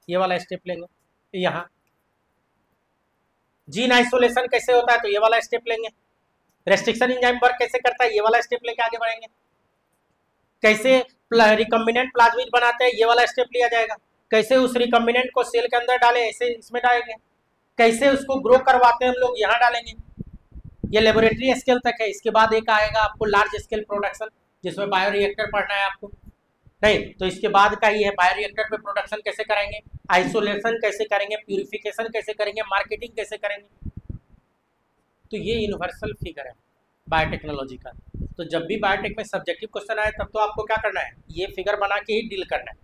ये वाला स्टेप लेंगे, यहाँ जीन आइसोलेशन कैसे होता है तो ये वाला स्टेप लेंगे, रेस्ट्रिक्शन एंजाइम वर्क कैसे करता है ये वाला स्टेप लेके आगे बढ़ेंगे, कैसे रिकम्बिनेंट प्लाज्मिड बनाते हैं ये वाला स्टेप लिया जाएगा, कैसे उस रिकम्बिनेंट को सेल के अंदर डालें ऐसे इसमें डालेंगे, कैसे उसको ग्रो करवाते हैं हम लोग यहाँ डालेंगे। ये लेबोरेटरी स्केल तक है। इसके बाद एक आएगा आपको लार्ज स्केल प्रोडक्शन, जिसमें बायोरिएक्टर पढ़ना है आपको, नहीं तो इसके बाद का ही है बायोरिएक्टर पे प्रोडक्शन कैसे करेंगे, आइसोलेशन कैसे करेंगे, प्यूरिफिकेशन कैसे करेंगे, मार्केटिंग कैसे करेंगे। तो ये यूनिवर्सल फिगर है बायोटेक्नोलॉजी का। तो जब भी बायोटेक में सब्जेक्टिव क्वेश्चन आए तब तो आपको क्या करना है, ये फिगर बना के ही डील करना है।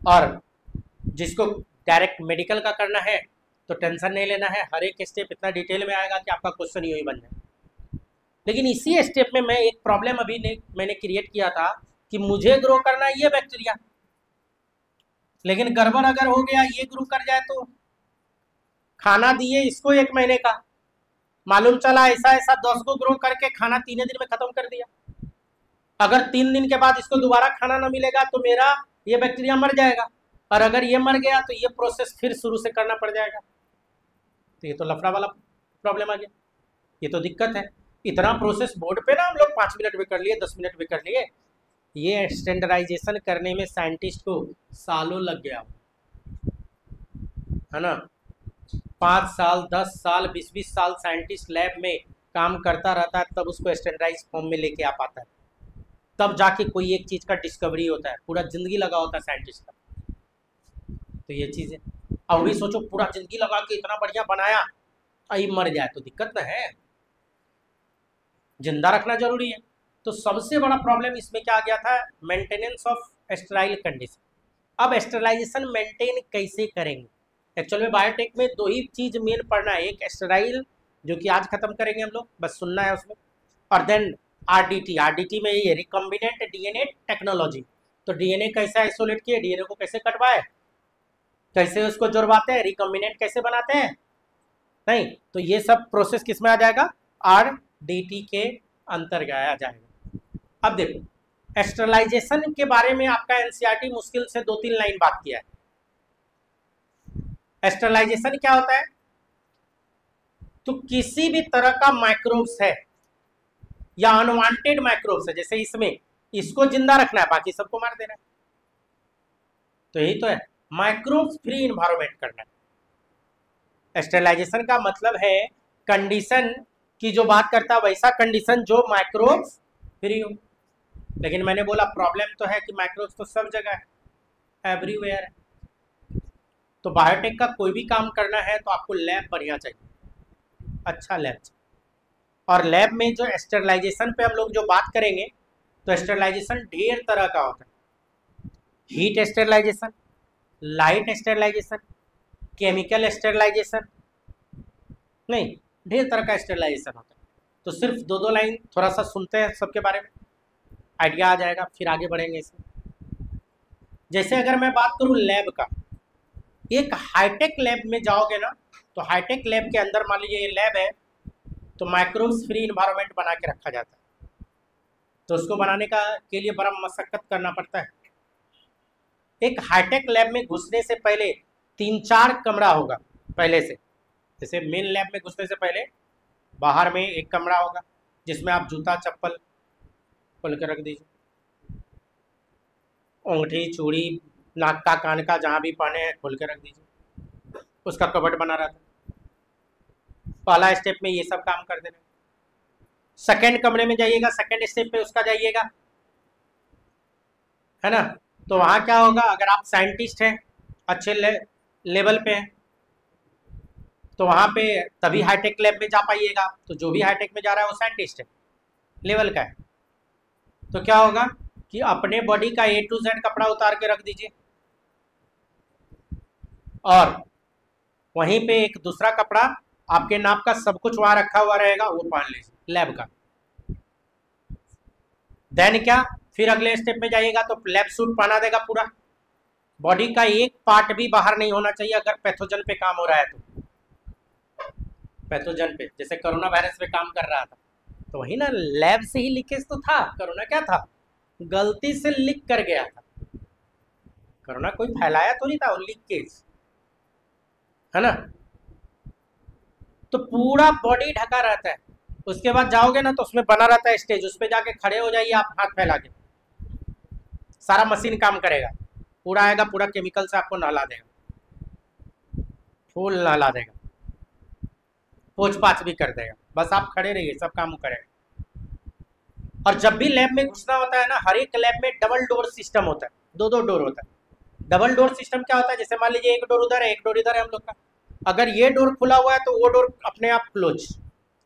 और जिसको डायरेक्ट मेडिकल का करना है तो टेंशन नहीं लेना है, हर एक स्टेप इतना डिटेल में आएगा कि आपका क्वेश्चन ही बन जाए। लेकिन इसी स्टेप में मैं एक प्रॉब्लम अभी मैंने क्रिएट किया था कि मुझे ग्रो करना है ये बैक्टीरिया, लेकिन गड़बड़ अगर हो गया ये ग्रो कर जाए तो खाना दिए इसको 1 महीने का, मालूम चला ऐसा ऐसा 10 को ग्रो करके खाना 3 दिन में खत्म कर दिया। अगर 3 दिन के बाद इसको दोबारा खाना ना मिलेगा तो मेरा ये बैक्टीरिया मर जाएगा, और अगर ये मर गया तो ये प्रोसेस फिर शुरू से करना पड़ जाएगा। तो ये तो लफड़ा वाला प्रॉब्लम आ गया, ये तो दिक्कत है। इतना प्रोसेस बोर्ड पे ना हम लोग 5 मिनट में कर लिए, 10 मिनट में कर लिए, ये स्टैंडर्डाइजेशन करने में साइंटिस्ट को सालों लग गया है ना। 5 साल 10 साल 20-20 साल साइंटिस्ट लैब में काम करता रहता है, तब उसको स्टैंडर्डाइज फॉर्म में लेके आ पाता है, तब जाके कोई एक चीज़ का डिस्कवरी होता है। पूरा जिंदगी लगा होता है साइंटिस्ट का। तो ये चीज़ है। अब भी सोचो पूरा जिंदगी लगा के इतना बढ़िया बनाया, आई मर जाए तो दिक्कत ना है, जिंदा रखना जरूरी है। तो सबसे बड़ा प्रॉब्लम इसमें क्या आ गया था, मेंटेनेंस ऑफ स्टेराइल कंडीशन। अब स्टेरलाइजेशन मेंटेन कैसे करेंगे। एक्चुअल में बायोटेक में 2 ही चीज मेन पढ़ना है, एक स्टेराइल जो कि आज खत्म करेंगे हम लोग, बस सुनना है उसमें, और देन आरडीटी। आरडीटी में ये रिकम्बिनेंट डीएनए टेक्नोलॉजी। तो डीएनए कैसे आइसोलेट किए, डीएनए को कैसे कटवाए, कैसे उसको जोड़वाते हैं, रिकम्बिनेंट कैसे बनाते हैं, नहीं तो ये सब प्रोसेस किस में आ जाएगा, आरडीटी के अंतर्गत आ जाएगा। अब देखो स्टेरलाइजेशन के बारे में आपका एनसीईआरटी मुश्किल से 2-3 लाइन बात किया है। स्टेरलाइजेशन क्या होता है, तो किसी भी तरह का माइक्रोब्स है या अनवांटेड माइक्रोब्स है, जैसे इसमें इसको जिंदा रखना है, बाकी सबको मार देना है, तो यही तो है माइक्रोब्स फ्री इन्वायरमेंट करना है। स्टेरलाइजेशन का मतलब है कंडीशन की जो बात करता है वैसा कंडीशन जो माइक्रोब्स फ्री हो। लेकिन मैंने बोला प्रॉब्लम तो है कि माइक्रोब्स तो सब जगह है, एवरीवेयर है। तो बायोटेक का कोई भी काम करना है तो आपको लैब बढ़िया चाहिए, अच्छा लैब चाहिए। और लैब में जो स्टेरलाइजेशन पे हम लोग जो बात करेंगे, तो स्टेरलाइजेशन ढेर तरह का होता है। Heat sterilisation, light sterilisation, chemical sterilisation, नहीं ढेर तरह का स्टेरलाइजेशन होता है। तो सिर्फ 2-2 लाइन थोड़ा सा सुनते हैं सबके बारे में, आइडिया आ जाएगा, फिर आगे बढ़ेंगे इसमें। जैसे अगर मैं बात करूं लैब का, एक हाईटेक लैब में जाओगे ना, तो हाईटेक लैब के अंदर मान लीजिए ये लैब है, तो माइक्रोब्स फ्री इन्वायरमेंट बना के रखा जाता है। तो उसको बनाने का के लिए बड़ा मशक्कत करना पड़ता है। एक हाईटेक लैब में घुसने से पहले 3-4 कमरा होगा पहले से। जैसे मेन लैब में घुसने से पहले बाहर में एक कमरा होगा जिसमें आप जूता चप्पल खोल के रख दीजिए, अंगूठी चूड़ी नाक का कान का जहाँ भी पहने हैं खोल के रख दीजिए, उसका कबर्ड बना रहता है। पहला स्टेप में ये सब काम कर देना। सेकेंड कमरे में जाइएगा, सेकेंड स्टेप पे उसका जाइएगा, है ना। तो वहाँ क्या होगा, अगर आप साइंटिस्ट हैं अच्छे लेवल पे हैं तो वहाँ पे तभी हाईटेक लैब में जा पाइएगा। तो जो भी हाईटेक में जा रहा है वो साइंटिस्ट है, लेवल का है। तो क्या होगा कि अपने बॉडी का A to Z कपड़ा उतार के रख दीजिए, और वहीं पे एक दूसरा कपड़ा आपके नाप का सब कुछ वहाँ रखा हुआ रहेगा, वो पहन लीजिए लैब का। देन क्या, फिर अगले स्टेप में जाइएगा तो लैब सूट पहना देगा पूरा, बॉडी का एक पार्ट भी बाहर नहीं होना चाहिए अगर पैथोजन पे काम हो रहा है तो। पैथोजन पे, जैसे कोरोना वायरस पे काम कर रहा था, तो वही ना, लैब से ही लीकेज तो था। कोरोना क्या था, गलती से लीक कर गया था। कोरोना कोई फैलाया तो नहीं था, वो लीकेज है ना। तो पूरा बॉडी ढका रहता है, उसके बाद जाओगे ना तो उसमें बना रहता है स्टेज, उस पर जाके खड़े हो जाइए आप हाथ फैला के, सारा मशीन काम करेगा, पूरा आएगा, पूरा केमिकल से आपको नहला देगा, फुल नहला देगा, पोछ पाछ भी कर देगा, बस आप खड़े रहिए, सब काम करेगा। और जब भी लैब में घुसना होता है ना, हर एक लैब में डबल डोर सिस्टम होता है, दो दो डोर होता है। डबल डोर सिस्टम क्या होता है, जैसे मान लीजिए एक डोर उधर है, एक डोर इधर है हम लोग का, अगर ये डोर खुला हुआ है तो वो डोर अपने आप क्लोज,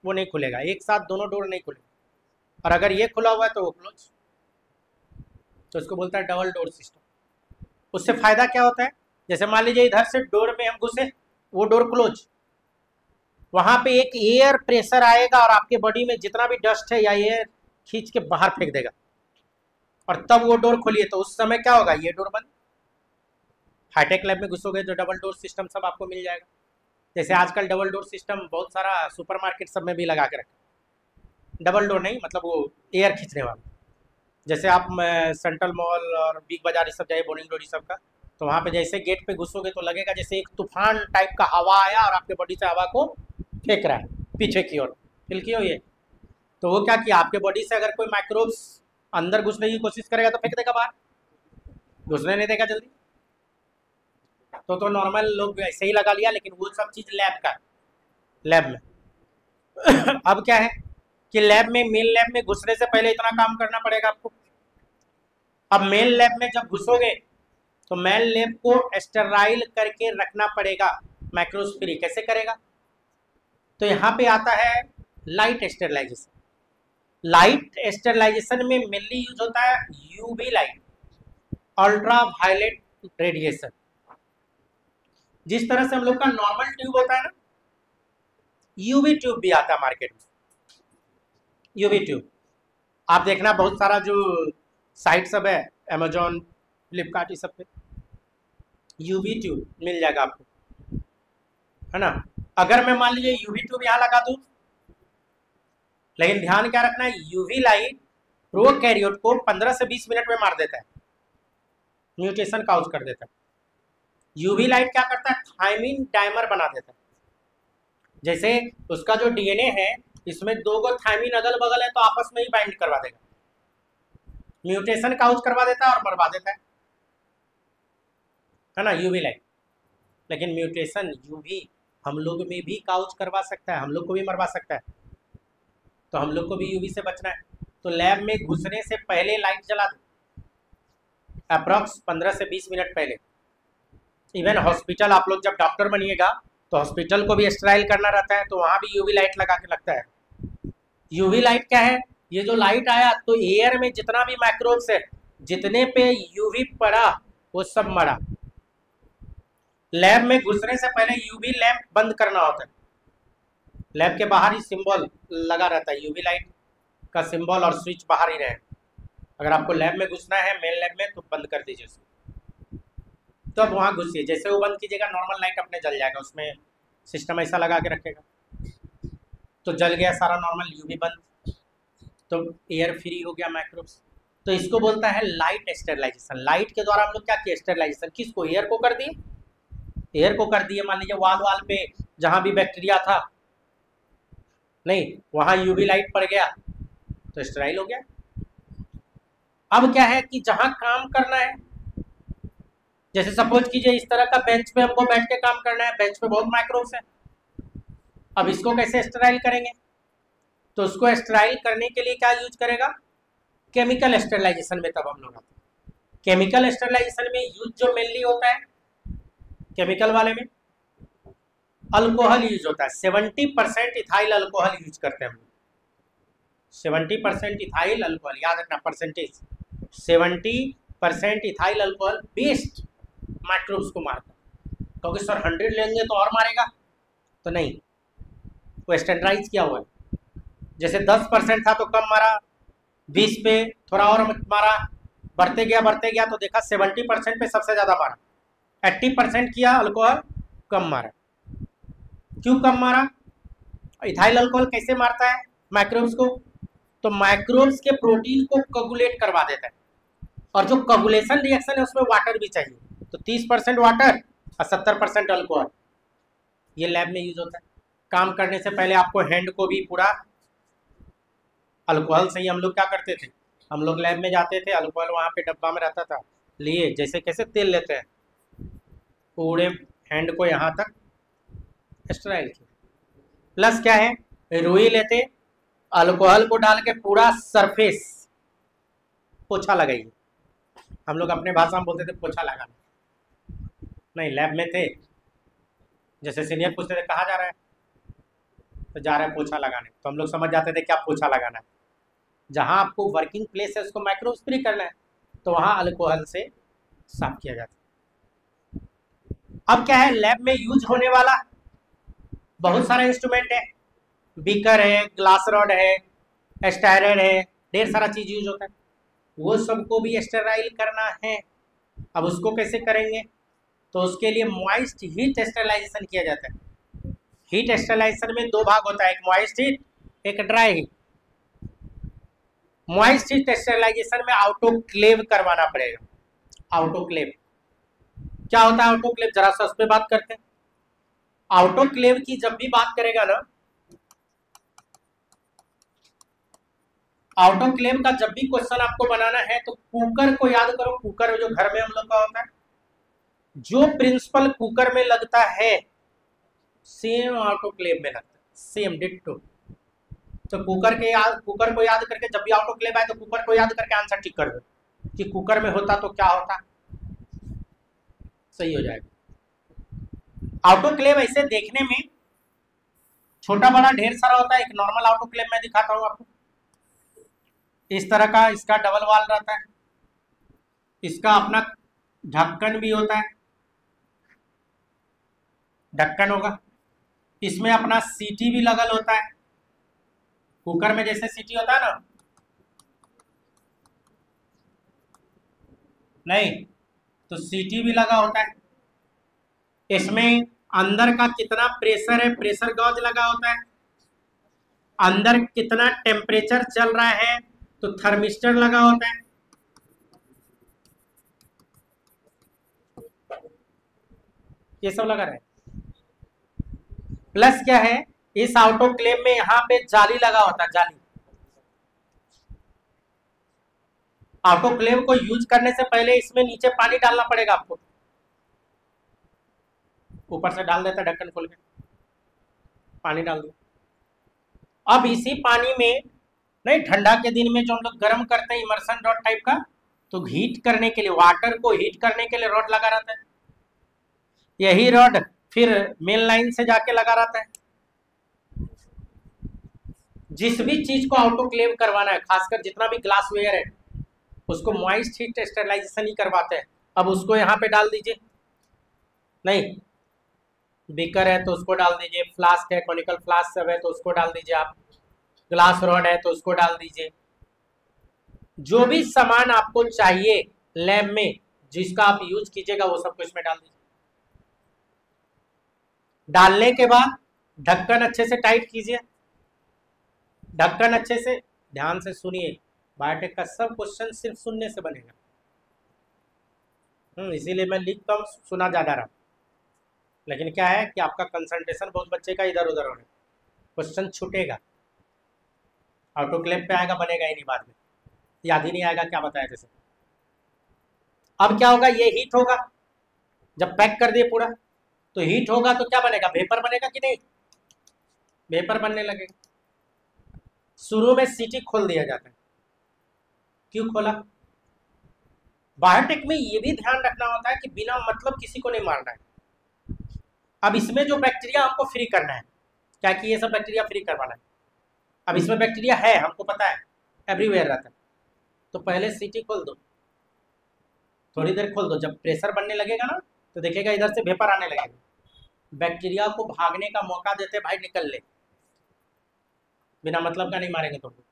वो नहीं खुलेगा, एक साथ दोनों डोर नहीं खुलेगा। और अगर ये खुला हुआ है तो वो क्लोज, तो इसको बोलता है डबल डोर सिस्टम। उससे फायदा क्या होता है, जैसे मान लीजिए इधर से डोर में हम घुसे, वो डोर क्लोज, वहां पे एक एयर प्रेशर आएगा और आपके बॉडी में जितना भी डस्ट है या एयर खींच के बाहर फेंक देगा, और तब वो डोर खोलिए तो उस समय क्या होगा, ये डोर बंद। हाईटेक लैब में घुसोगे तो डबल डोर सिस्टम सब आपको मिल जाएगा। जैसे आजकल डबल डोर सिस्टम बहुत सारा सुपरमार्केट सब में भी लगा के रखा, डबल डोर नहीं मतलब वो एयर खींचने वाला। जैसे आप सेंट्रल मॉल और बिग बाजार सब जाइए, बोर्डिंग रोड सब का, तो वहाँ पे जैसे गेट पे घुसोगे तो लगेगा जैसे एक तूफान टाइप का हवा आया और आपके बॉडी से हवा को फेंक रहा है पीछे की ओर, फील किया ये। तो वो क्या किया, आपके बॉडी से अगर कोई माइक्रोब्स अंदर घुसने की कोशिश करेगा तो फेंक देगा बाहर, घुसने नहीं देगा जल्दी। तो नॉर्मल लोग ऐसे ही लगा लिया, लेकिन वो सब चीज़ लैब का, लैब में अब क्या है कि लैब में, मेन लैब में घुसने से पहले इतना काम करना पड़ेगा आपको। अब मेन लैब में जब घुसोगे तो मेन लैब को स्टेराइल करके रखना पड़ेगा, माइक्रोब्स फ्री। कैसे करेगा, तो यहाँ पे आता है लाइट स्टेरलाइजेशन। लाइट स्टेरलाइजेशन में मेनली यूज होता है UV light, ultraviolet radiation. जिस तरह से हम लोग का नॉर्मल ट्यूब होता है ना, यूवी ट्यूब भी आता है मार्केट में। यूवी ट्यूब आप देखना, बहुत सारा जो साइट सब है, अमेजोन, फ्लिपकार्ट, ये सब पे यूवी ट्यूब मिल जाएगा आपको, है ना। अगर मैं मान लीजिए यूवी ट्यूब यहाँ लगा दूँ, लेकिन ध्यान क्या रखना है, यूवी लाइट प्रोकैरियोट को 15 से 20 मिनट में मार देता है, म्यूटेशन काउज कर देता है। यूवी लाइट क्या करता है, थायमिन डाइमर बना देता है। जैसे उसका जो डीएनए है, इसमें दो गो थायमिन अगल बगल है तो आपस में ही बाइंड करवा देगा, म्यूटेशन काउज करवा देता है और मरवा देता है ना, यूवी लाइट। लेकिन म्यूटेशन यूवी हम लोग में भी काउज करवा सकता है, हम लोग को भी मरवा सकता है, तो हम लोग को भी यूवी से बचना है। तो लैब में घुसने से पहले लाइट जला दो, अप्रॉक्स 15 से 20 मिनट पहले। इवन हॉस्पिटल, आप लोग जब डॉक्टर बनिएगा तो हॉस्पिटल को भी स्टेराइल करना रहता है, तो वहाँ भी यूवी लाइट लगा के लगता है। यूवी लाइट क्या है, ये जो लाइट आया तो एयर में जितना भी माइक्रोब्स है, जितने पे यूवी पड़ा वो सब मरा। लैब में घुसने से पहले यूवी लैंप बंद करना होता है, लैब के बाहर ही सिंबल लगा रहता है, यूवी लाइट का सिंबल और स्विच बाहर ही रहे। अगर आपको लैब में घुसना है, मेन लैब में, तो बंद कर दीजिए उसको, तो अब वहाँ घुसिए। जैसे वो बंद कीजिएगा, नॉर्मल लाइट अपने जल जाएगा, उसमें सिस्टम ऐसा लगा के रखेगा, तो जल गया सारा नॉर्मल, यूवी बंद, तो एयर फ्री हो गया माइक्रोब्स। तो इसको बोलता है लाइट स्टेरलाइजेशन। लाइट के द्वारा हम लोग क्या किए, स्टेरलाइजेशन। किसको, एयर को कर दिए, एयर को कर दिए। मान लीजिए वाल पे जहाँ भी बैक्टीरिया था, नहीं, वहाँ यूवी लाइट पड़ गया तो स्टेराइल हो गया। अब क्या है कि जहाँ काम करना है, जैसे सपोज कीजिए इस तरह का बेंच पे हमको बैठ के काम करना है, बेंच पे बहुत माइक्रोब्स है, अब इसको कैसे स्टेराइल करेंगे, तो उसको स्टेराइल करने के लिए क्या यूज करेगा, केमिकल स्टेरलाइजेशन में तब हम लोग आते हैं। केमिकल स्टेरलाइजेशन में यूज जो मेनली होता है, केमिकल वाले में अल्कोहल यूज होता है। 70% इथाइल अल्कोहल यूज करते हैं हम लोग, 70% इथाइल अल्कोहल, याद रखना percentage, 70% ethyl alcohol best microbes को मारता है। क्योंकि सर 100 लेंगे तो और मारेगा, तो नहीं, वो स्टैंडर्डाइज किया हुआ है। जैसे 10% था तो कम मारा, 20 पे थोड़ा और मारा, बढ़ते गया तो देखा 70% पे सबसे ज़्यादा मारा, 80% किया अल्कोहल, कम मारा। क्यों कम मारा, इथाइल अल्कोहल कैसे मारता है माइक्रोब्स को? तो माइक्रोब्स के प्रोटीन को कोगुलेट करवा देता है, और जो कोगुलेशन रिएक्शन है उसमें वाटर भी चाहिए, तो 30% वाटर और 70% अल्कोहल, ये लैब में यूज होता है। काम करने से पहले आपको हैंड को भी पूरा अल्कोहल से ही, हम लोग क्या करते थे, हम लोग लैब में जाते थे, अल्कोहल वहाँ पे डब्बा में रहता था, लिए जैसे कैसे तेल लेते हैं, पूरे हैंड को यहाँ तक स्टेराइल किया। प्लस क्या है, रुई लेते, अल्कोहल को डाल के पूरा सरफेस पोछा लगाइए, हम लोग अपने भाषा में बोलते थे पोछा लगाना, नहीं लैब में थे, जैसे सीनियर पूछते थे कहाँ जा रहा है, तो जा रहा है पोछा लगाने, तो हम लोग समझ जाते थे क्या पोछा लगाना है। जहाँ आपको वर्किंग प्लेस है उसको माइक्रोब्स फ्री करना है, तो वहाँ अल्कोहल से साफ किया जाता है। अब क्या है, लैब में यूज होने वाला बहुत सारा इंस्ट्रूमेंट है, बीकर है, ग्लास रॉड है, स्टायरर है, ढेर सारा चीज यूज होता है, वो सबको भी स्टेराइल करना है। अब उसको कैसे करेंगे, तो उसके लिए मॉइस्ट हीट स्टेरिलाइजेशन किया जाता है। हीट स्टेरिलाइजेशन में दो भाग होता है, एक मॉइस्ट हीट, एक dry heat. Moist heat sterilisation में आउटोक्लेव करवाना पड़ेगा। आउटोक्लेव क्या होता है, आउटोक्लेव जरा सा उस पर बात करते हैं। आउटोक्लेव की जब भी बात करेगा ना, आउटोक्लेव का जब भी क्वेश्चन आपको बनाना है तो कुकर को याद करो, कुकर जो घर में हम लोग का होता है, जो प्रिंसिपल कुकर में लगता है सेम ऑटोक्लेव में लगता है, सेम डिट्टो। तो कुकर को याद करके जब भी ऑटोक्लेव आए तो कुकर को याद करके आंसर टिक कर दो कि कुकर में होता तो क्या होता, सही हो जाएगा। ऑटोक्लेव ऐसे देखने में छोटा बड़ा ढेर सारा होता है। एक नॉर्मल ऑटोक्लेव मैं दिखाता हूँ आपको, इस तरह का इसका डबल वाल रहता है, इसका अपना ढक्कन भी होता है, ढक्कन होगा, इसमें अपना सीटी भी लगल होता है, कुकर में जैसे सीटी होता है ना, नहीं तो सीटी भी लगा होता है। इसमें अंदर का कितना प्रेशर है, प्रेशर गॉज लगा होता है, अंदर कितना टेम्परेचर चल रहा है तो थर्मिस्टर लगा होता है। ये सब लगा रहा है। प्लस क्या है, इस ऑटोक्लेव में यहाँ पे जाली लगा होता है, जाली। ऑटोक्लेव को यूज करने से पहले इसमें नीचे पानी डालना पड़ेगा आपको, ऊपर से डाल देता ढक्कन खोल के, पानी डाल दो। अब इसी पानी में, नहीं ठंडा के दिन में जो हम लोग गर्म करते हैं इमर्सन रॉड टाइप का, तो हीट करने के लिए, वाटर को हीट करने के लिए रॉड लगा रहता है। यही रॉड फिर मेन लाइन से जाके लगा रहता है। जिस भी चीज को ऑटोक्लेव करवाना है, खासकर जितना भी ग्लास वेयर है, उसको मॉइस्ट हीट स्टेरिलाइजेशन ही करवाते हैं। अब उसको यहाँ पे डाल दीजिए, नहीं बीकर है तो उसको डाल दीजिए, फ्लास्क है, कॉनिकल फ्लास्क सब है तो उसको डाल दीजिए, आप ग्लास रॉड है तो उसको डाल दीजिए। जो भी सामान आपको चाहिए लैब में जिसका आप यूज कीजिएगा वो सब कुछ में डाल दीजिए। डालने के बाद ढक्कन अच्छे से टाइट कीजिए, ढक्कन अच्छे से, ध्यान से सुनिए, बायोटेक का सब क्वेश्चन सिर्फ सुनने से बनेगा। इसीलिए मैं लिखता हूँ, सुना ज्यादा रहा, लेकिन क्या है कि आपका कंसंट्रेशन बहुत बच्चे का इधर उधर हो रहा है, क्वेश्चन छूटेगा, ऑटोक्लेव पे आएगा, बनेगा ही नहीं, बाद में याद ही नहीं आएगा क्या बताया जैसे। अब क्या होगा, ये हीट होगा, जब पैक कर दिए पूरा तो हीट होगा तो क्या बनेगा, वेपर बनेगा कि नहीं, वेपर बनने लगेगा। शुरू में सीटी खोल दिया जाता है, क्यों खोला, बायोटेक में ये भी ध्यान रखना होता है कि बिना मतलब किसी को नहीं मारना है। अब इसमें जो बैक्टीरिया हमको फ्री करना है, क्या कि ये सब बैक्टीरिया फ्री करवाना है। अब इसमें बैक्टीरिया है, हमको पता है, एवरीवेयर रहता है, तो पहले सीटी खोल दो, थोड़ी देर खोल दो, जब प्रेशर बनने लगेगा ना तो देखिएगा इधर से वेपर आने लगेगा, बैक्टीरिया को भागने का मौका देते, भाई निकल ले, बिना मतलब का नहीं मारेंगे तुमको।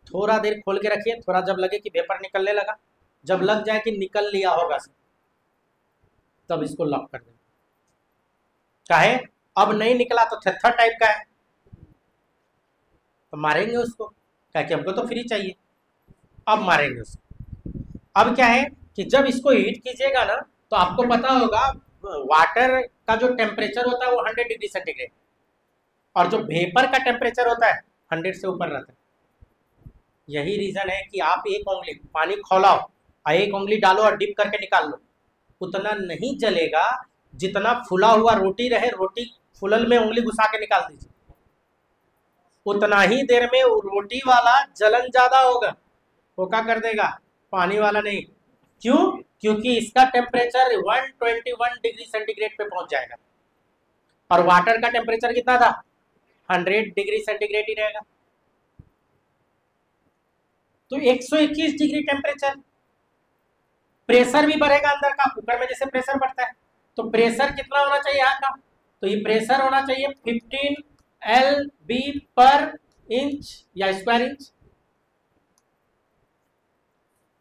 थोड़ा देर खोल के रखिए, थोड़ा जब लगे कि वेपर निकलने लगा, जब लग जाए कि निकल लिया होगा तब इसको लॉक कर दें। चाहे अब नहीं निकला तो थेथर टाइप का है, तो मारेंगे उसको, क्या कि हमको तो फ्री चाहिए। अब मारेंगे उसको। अब क्या है कि जब इसको हीट कीजिएगा ना, तो आपको पता होगा वाटर का जो टेम्परेचर होता है वो 100 डिग्री सेंटीग्रेड, और जो वेपर का टेम्परेचर होता है 100 से ऊपर रहता है। यही रीजन है कि आप एक उंगली पानी खौलाओ और एक उंगली डालो और डिप करके निकाल लो, उतना नहीं जलेगा जितना फुला हुआ रोटी रहे, रोटी फुलल में उंगली घुसा के निकाल दीजिए, उतना ही देर में रोटी वाला जलन ज्यादा होगा, वो क्या कर देगा, पानी वाला नहीं। क्यों? क्योंकि इसका टेम्परेचर 121 डिग्री सेंटीग्रेड पे पहुंच जाएगा और वाटर का टेम्परेचर कितना था, 100 डिग्री सेंटीग्रेड ही रहेगा। तो 121 डिग्री टेम्परेचर, प्रेशर भी बढ़ेगा अंदर का, कुकर में जैसे प्रेशर बढ़ता है, तो प्रेशर कितना होना चाहिए यहाँ का, तो ये प्रेशर होना चाहिए 15 LB पर इंच या स्क्वायर इंच।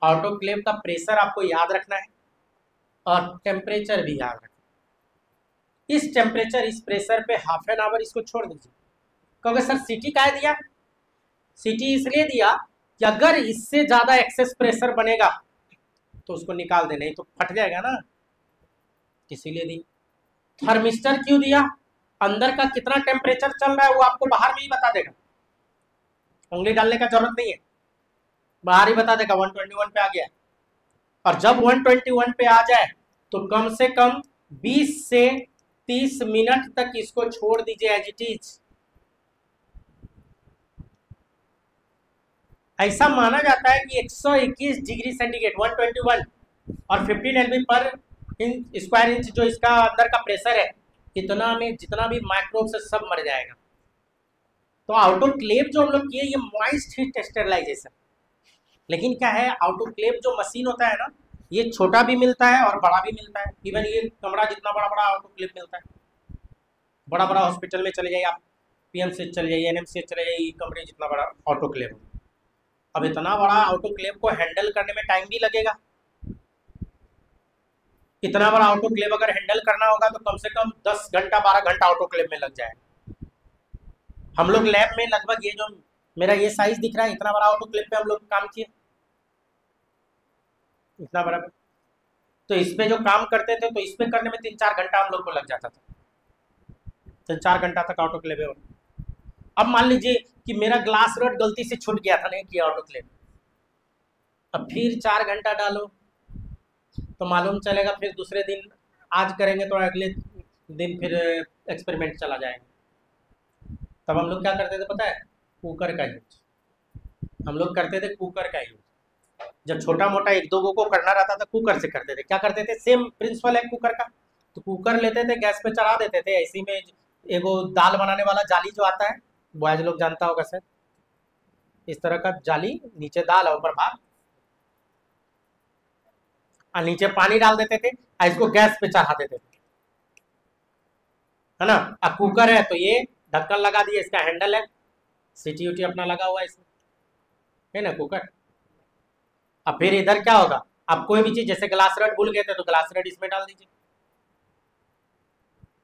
ऑटोक्लेव का प्रेशर आपको याद रखना है और टेम्परेचर भी याद रखना है। इस टेम्परेचर इस प्रेशर पे हाफ एन आवर इसको छोड़ दीजिए। क्योंकि सर सीटी क्या दिया, सीटी इसलिए दिया कि अगर इससे ज्यादा एक्सेस प्रेशर बनेगा तो उसको निकाल दे, नहीं तो फट जाएगा ना, इसीलिए दी। थर्मिस्टर क्यों दिया, अंदर का कितना टेम्परेचर चल रहा है वो आपको बाहर में ही बता देगा, उंगली डालने का जरूरत नहीं है, बाहर ही बता देगा 121 पे आ गया। और जब 121 पे आ जाए तो कम से कम 20 से 30 मिनट तक इसको छोड़ दीजिए एज इट इज। ऐसा माना जाता है कि 121 डिग्री सेंटीग्रेड 121 और 15 LB पर स्क्वायर इंच जो इसका अंदर का प्रेशर है, इतना में जितना भी माइक्रोब्स है सब मर जाएगा। तो आउटोक्लेव जो हम लोग किए ये मॉइस्ट हीट स्टेरिलाइजेशन, लेकिन क्या है आउटोक्लेव जो मशीन होता है ना, ये छोटा भी मिलता है और बड़ा भी मिलता है। इवन ये कमरा जितना बड़ा बड़ा आउटोक्लेव मिलता है, बड़ा बड़ा हॉस्पिटल में चले जाइए आप, PMC चले जाइए, NMC चले जाइए, कमरे जितना बड़ा आउटोक्लेव। अब इतना बड़ा आउटोक्लेव को हैंडल करने में टाइम भी लगेगा, इतना बड़ा आउटोक्लेव अगर हैंडल करना होगा तो कम से कम 10 घंटा 12 घंटा आउटोक्लेव में लग जाएगा। हम लोग लैब में लगभग ये जो मेरा ये साइज दिख रहा है, इतना बड़ा आउटोक्लेव पे हम लोग काम किए, इतना बड़ा। तो इस पे जो काम करते थे तो इस पे करने में 3-4 घंटा हम लोग को लग जाता था, 3-4 घंटा तक आउटोक्लेव है। अब मान लीजिए कि मेरा ग्लास रॉड गलती से छूट गया था, नहीं किया ऑटोक्लेव, अब फिर 4 घंटा डालो तो मालूम चलेगा, फिर दूसरे दिन आज करेंगे तो अगले दिन फिर एक्सपेरिमेंट चला जाएगा। तब हम लोग क्या करते थे पता है, कुकर का यूज हम लोग करते थे, कुकर का यूज। जब छोटा मोटा 1-2 को करना रहता था कुकर से करते थे। क्या करते थे, सेम प्रिंसिपल है कुकर का, तो कुकर लेते थे, गैस पे चढ़ा देते थे, ऐसी में एगो दाल बनाने वाला जाली जो आता है, बॉयज लोग जानता होगा सर, इस तरह का जाली, नीचे दाल और ऊपर भात, और नीचे पानी डाल देते थे और इसको गैस पे चढ़ा देते थे, है ना। अब कुकर है तो ये ढक्कन लगा दिए, इसका हैंडल है, सीटी उटी अपना लगा हुआ है इसमें, है ना कुकर। अब फिर इधर क्या होगा, आप कोई भी चीज जैसे ग्लास रड भूल गए थे तो ग्लास रड इसमें डाल दीजिए।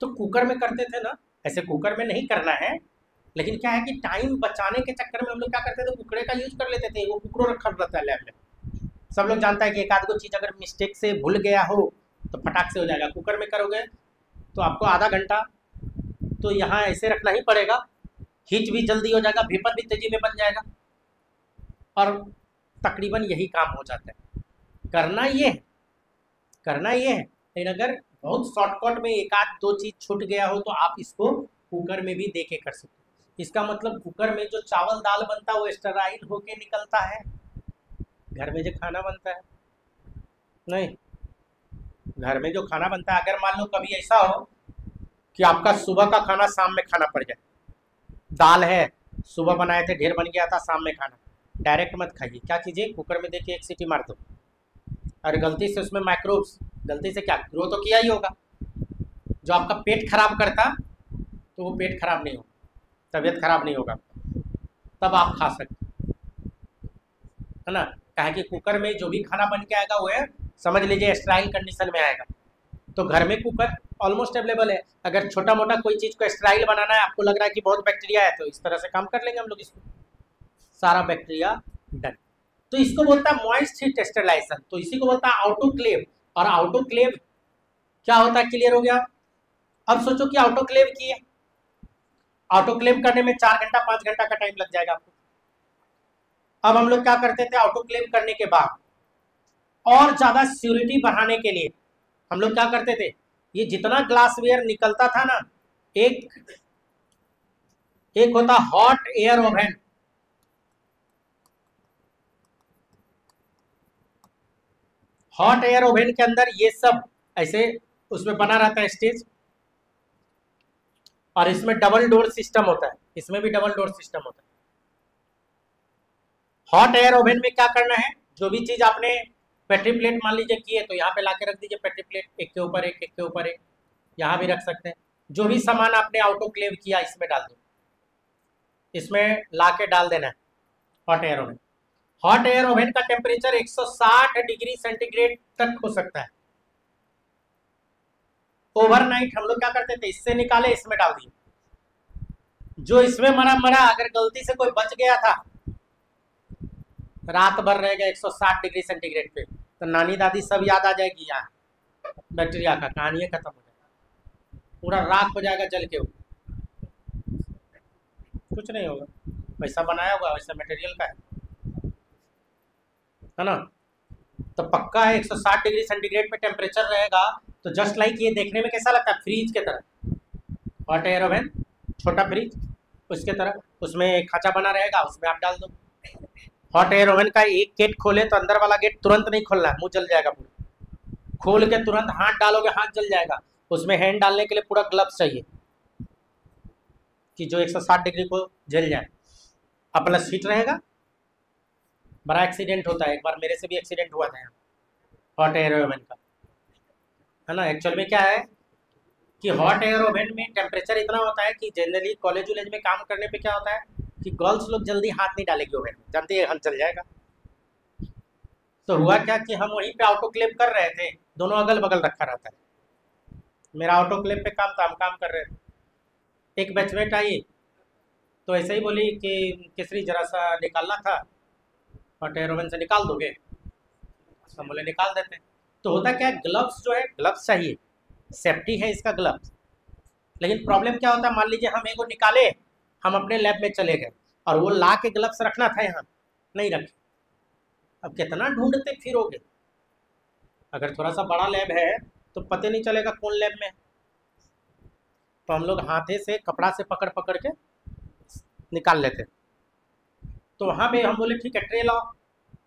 तो कुकर में करते थे ना, ऐसे कुकर में नहीं करना है, लेकिन क्या है कि टाइम बचाने के चक्कर में हम लोग क्या करते थे, कुकड़े का यूज कर लेते थे। वो कुकरो रखा रहता है लैब में, सब लोग जानता है कि एक आध को चीज अगर मिस्टेक से भूल गया हो तो फटाक से हो जाएगा। कुकर में करोगे तो आपको आधा घंटा तो यहाँ ऐसे रखना ही पड़ेगा, हीट भी जल्दी हो जाएगा, वेपर भी तेजी में बन जाएगा, और तकरीबन यही काम हो जाता है। करना ये है, लेकिन अगर बहुत शॉर्टकट में एक आध 2 चीज छूट गया हो तो आप इसको कुकर में भी दे के कर सकते हो। इसका मतलब कुकर में जो चावल दाल बनता है वो स्टेराइल होके निकलता है, घर में जो खाना बनता है नहीं, घर में जो खाना बनता है, अगर मान लो कभी ऐसा हो कि आपका सुबह का खाना शाम में खाना पड़ जाए, दाल है सुबह बनाए थे ढेर बन गया था, शाम में खाना, डायरेक्ट मत खाइए, क्या कीजिए कुकर में देखिए 1 सीटी मार दो, और गलती से उसमें माइक्रोब्स गलती से क्या ग्रो तो किया ही होगा, जो आपका पेट खराब करता तो वो पेट खराब नहीं होगा, तबीयत खराब नहीं होगा, तब आप खा सकते, है ना। कहे कि कुकर में जो भी खाना बन के आएगा वो है, समझ लीजिए स्टेराइल कंडीशन में आएगा। तो घर में कुकर ऑलमोस्ट अवेलेबल है। अगर छोटा मोटा कोई चीज को स्टेराइल बनाना है, आपको लग रहा है कि बहुत बैक्टीरिया है, तो इस तरह से काम कर लेंगे हम लोग इसको, सारा बैक्टीरिया डन। तो इसको बोलता है मॉइस्ट हीट स्टेरिलाइजेशन, तो इसी को बोलता है आउटोक्लेव। और आउटोक्लेव क्या होता है, क्लियर हो गया। अब सोचो कि आउटोक्लेव की है, आउटोक्लेव करने में 4 घंटा 5 घंटा का टाइम लग जाएगा आपको। अब हम लोग क्या करते थे, आउटोक्लेव करने के बाद और ज्यादा सिक्योरिटी बढ़ाने के लिए हम लोग क्या करते थे, ये जितना ग्लासवेयर निकलता था ना, एक होता hot air oven, hot air oven के अंदर ये सब ऐसे उसमें बना रहता है स्टेज, और इसमें डबल डोर सिस्टम होता है, इसमें भी डबल डोर सिस्टम होता है। हॉट एयर ओवन में क्या करना है, जो भी चीज आपने पेट्री प्लेट मान लीजिए किए, तो यहाँ पे लाके रख दीजिए पेट्री प्लेट, एक के ऊपर एक, एक के ऊपर एक, यहाँ भी रख सकते हैं। जो भी सामान आपने आउटोक्लेव किया इसमें डाल दो, इसमें लाके डाल देना है hot air oven. Hot air oven का टेम्परेचर 160 डिग्री सेंटीग्रेड तक हो सकता है। ओवरनाइट हम लोग क्या करते थे, इससे निकाले इसमें डाल दिए, जो इसमें मरा मरा, अगर गलती से कोई बच गया था, रात भर रहेगा 160 डिग्री सेंटीग्रेड पे, तो नानी दादी सब याद आ जाएगी, यहाँ बैक्टीरिया का कहानी खत्म हो जाएगा, पूरा राख हो जाएगा जल के, कुछ नहीं होगा, वैसा बनाया होगा, वैसा मटेरियल का है ना। तो पक्का है 160 डिग्री सेंटीग्रेड पे टेम्परेचर रहेगा, तो जस्ट लाइक ये देखने में कैसा लगता है, फ्रीज के तरह, हॉट एयर ओवन छोटा फ्रिज उसके तरह, उसमें खांचा बना रहेगा, उसमें आप डाल दो। हॉट एयर ओवन का एक गेट खोले तो अंदर वाला गेट तुरंत नहीं खोलना है, मुंह जल जाएगा पूरा, खोल के तुरंत हाथ डालोगे हाथ जल जाएगा। उसमें हैंड डालने के लिए पूरा ग्लव्स चाहिए कि जो 160 डिग्री को जल जाए, और प्लस हीट रहेगा। बड़ा एक्सीडेंट होता है, एक बार मेरे से भी एक्सीडेंट हुआ था यहाँ हॉट एयर ओवन का, है ना। एक्चुअल में क्या है कि हॉट एयर ओवन में टेम्परेचर इतना होता है कि जनरली कॉलेज वॉलेज में काम करने पे क्या होता है कि गर्ल्स लोग जल्दी हाथ नहीं डालेगी ओवन में, जानते हैं हाथ जल जाएगा। तो हुआ क्या कि हम वहीं पे ऑटोक्लेव कर रहे थे, दोनों अगल बगल रखा रहता है, मेरा ऑटोक्लेव पे काम था, हम काम कर रहे थे। एक बैचमेट आई तो ऐसे ही बोली कि केसरी जरा सा निकालना था, हॉट एयर ओवन से निकाल दोगे, हम बोले निकाल देते। तो होता क्या है, ग्लव्स जो है, ग्लव्स चाहिए, सेफ्टी है इसका ग्लव्स, लेकिन प्रॉब्लम क्या होता है, मान लीजिए हम एगो निकाले, हम अपने लैब में चले गए और वो ला के ग्लव्स रखना था यहाँ, नहीं रखे, अब कितना ढूंढते फिरोगे। अगर थोड़ा सा बड़ा लैब है तो पता नहीं चलेगा कौन लैब में है, तो हम लोग हाथे से कपड़ा से पकड़ पकड़ के निकाल लेते। तो वहाँ पे हम बोले ठीक है ट्रे लाओ,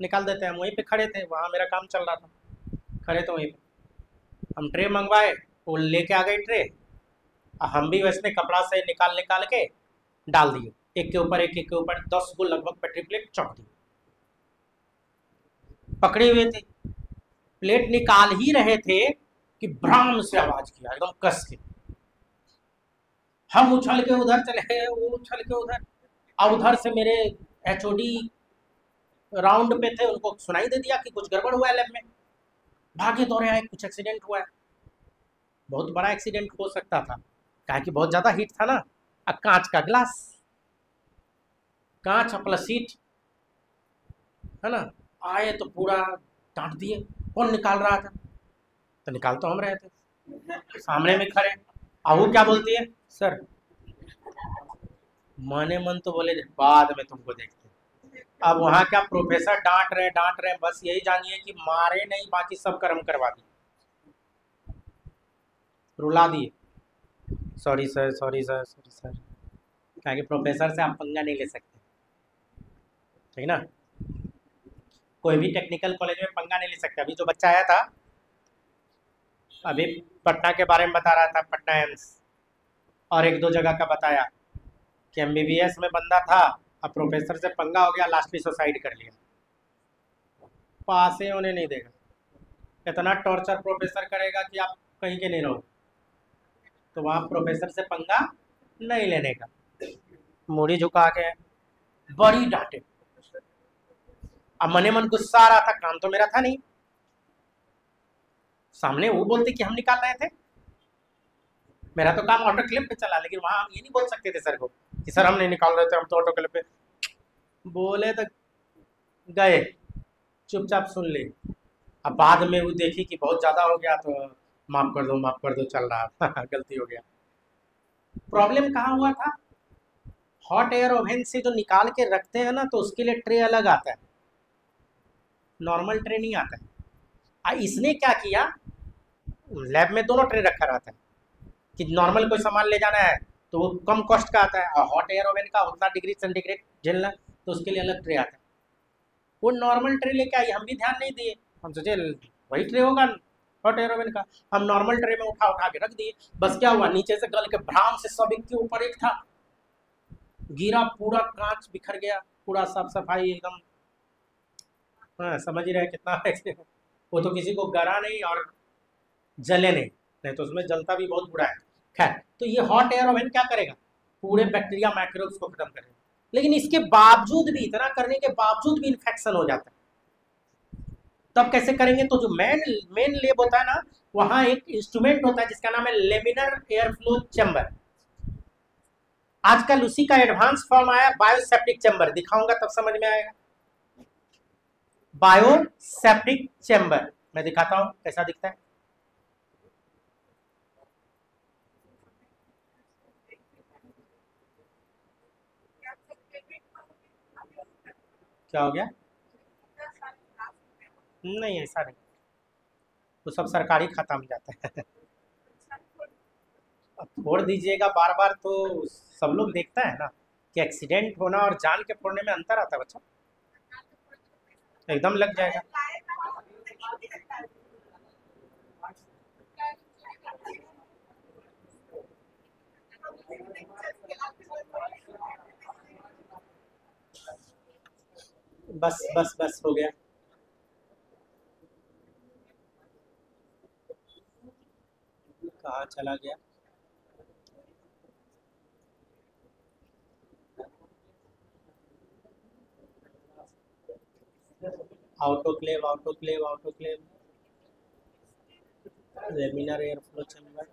निकाल देते हैं। हम वहीं पे खड़े थे, वहाँ मेरा काम चल रहा था, खड़े तो वहीं पे हम ट्रे मंगवाए, वो लेके आ गए ट्रे, हम भी वैसे कपड़ा से निकाल निकाल के डाल दिए, एक के ऊपर एक, एक के ऊपर 10 को लगभग पेट्री प्लेट चौक दी, पकड़े हुए थे। प्लेट निकाल ही रहे थे कि भ्राम से आवाज किया एकदम कस के, हम उछल के उधर चले गए, वो उछल के उधर, और उधर से मेरे एचओडी राउंड पे थे, उनको सुनाई दे दिया कि कुछ गड़बड़ हुआ है लैब में, भागे दौड़े आए, कुछ एक्सीडेंट हुआ है। बहुत बड़ा एक्सीडेंट हो सकता था, कहा कि बहुत ज़्यादा हीट था ना, अब कांच का ग्लास, कांच प्लस हीट, है ना। आए तो पूरा डांट दिए, कौन निकाल रहा था, तो निकाल तो हम रहे थे सामने में खड़े। आहू क्या बोलती है, सर मने मन तो बोले बाद में तुमको देखते। अब वहाँ क्या प्रोफेसर डांट रहे, बस यही जानिए कि मारे नहीं, बाकी सब कर्म करवा दिए, रुला दिए, sorry sir sorry sir sorry sir, कहा कि प्रोफेसर से आप पंगा नहीं ले सकते, ठीक ना, कोई भी टेक्निकल कॉलेज में पंगा नहीं ले सकते। अभी जो बच्चा आया था, अभी पटना के बारे में बता रहा था, पटना एम्स, और एक दो जगह का बताया कि एमबीबीएस में बंदा था, अब प्रोफेसर से पंगा हो गया, लास्ट में सुसाइड कर लिया, पास ही होने नहीं देगा, इतना टॉर्चर प्रोफेसर करेगा कि आप कहीं के नहीं रहो। तो वहाँ प्रोफेसर से पंगा नहीं लेने का, मूड़ी झुका के बड़ी डांटे। अब मने मन गुस्सा आ रहा था, काम तो मेरा था नहीं, सामने वो बोलते कि हम निकाल रहे थे, मेरा तो काम ऑटोक्लेव पे चला, लेकिन वहां हम ये नहीं बोल सकते थे सर को कि सर हम नहीं निकाल रहे थे, हम तो ऑटोक्लेव पे बोले तो गए, चुपचाप सुन ली। अब बाद में वो देखी कि बहुत ज्यादा हो गया तो माफ कर दो, चल रहा गलती हो गया। प्रॉब्लम कहाँ हुआ था, हॉट एयर ओवन से जो निकाल के रखते हैं ना, तो उसके लिए ट्रे अलग आता है, नॉर्मल ट्रे नहीं आता है। इसने क्या किया, लैब में दोनों ट्रे रखा रहता है कि नॉर्मल कोई सामान ले जाना है तो वो कम कॉस्ट का आता है, और हॉट एयर ओवन का उतना डिग्री सेंटीग्रेड झेलना, तो उसके लिए अलग ट्रे आता है। वो नॉर्मल ट्रे लेके आई, हम भी ध्यान नहीं दिए, हम सोचे वही ट्रे होगा हॉट एयर ओवन का, हम नॉर्मल ट्रे में उठा उठा के रख दिए। बस क्या हुआ, नीचे से गल के भ्राम से सब एक के ऊपर एक था, गिरा, पूरा कांच बिखर गया, पूरा साफ सफाई एकदम। हाँ समझ ही रहे कितना है वो तो किसी को गरा नहीं और जले नहीं, नहीं तो उसमें जलता भी बहुत बुरा है। खैर, तो ये हॉट एयर ओवन क्या करेगा, पूरे बैक्टीरिया माइक्रोब्स को खत्म करेगा। लेकिन इसके बावजूद भी, इतना करने के बावजूद भी इन्फेक्शन हो जाता है, तब कैसे करेंगे, तो जो मेन लेब होता है ना, वहां एक इंस्ट्रूमेंट होता है जिसका नाम है लेमिनर एयर फ्लो चैम्बर। आजकल उसी का एडवांस फॉर्म आया, बायोसेप्टिक चैम्बर, दिखाऊंगा तब समझ में आएगा। बायोसेप्टिक चैम्बर मैं दिखाता हूं कैसा दिखता है। क्या हो गया, नहीं ऐसा नहीं, तो सब सरकारी खाता में जाता है अब फोड़ दीजिएगा बार बार तो सब लोग देखता है ना कि एक्सीडेंट होना और जान के फोड़ने में अंतर आता है बच्चा, एकदम लग जाएगा। बस बस बस हो गया। कहाँ चला गया, आउटोक्लेव आउटोक्लेव आउटोक्लेव, लेमिनर एयर फ्लो चैम्बर।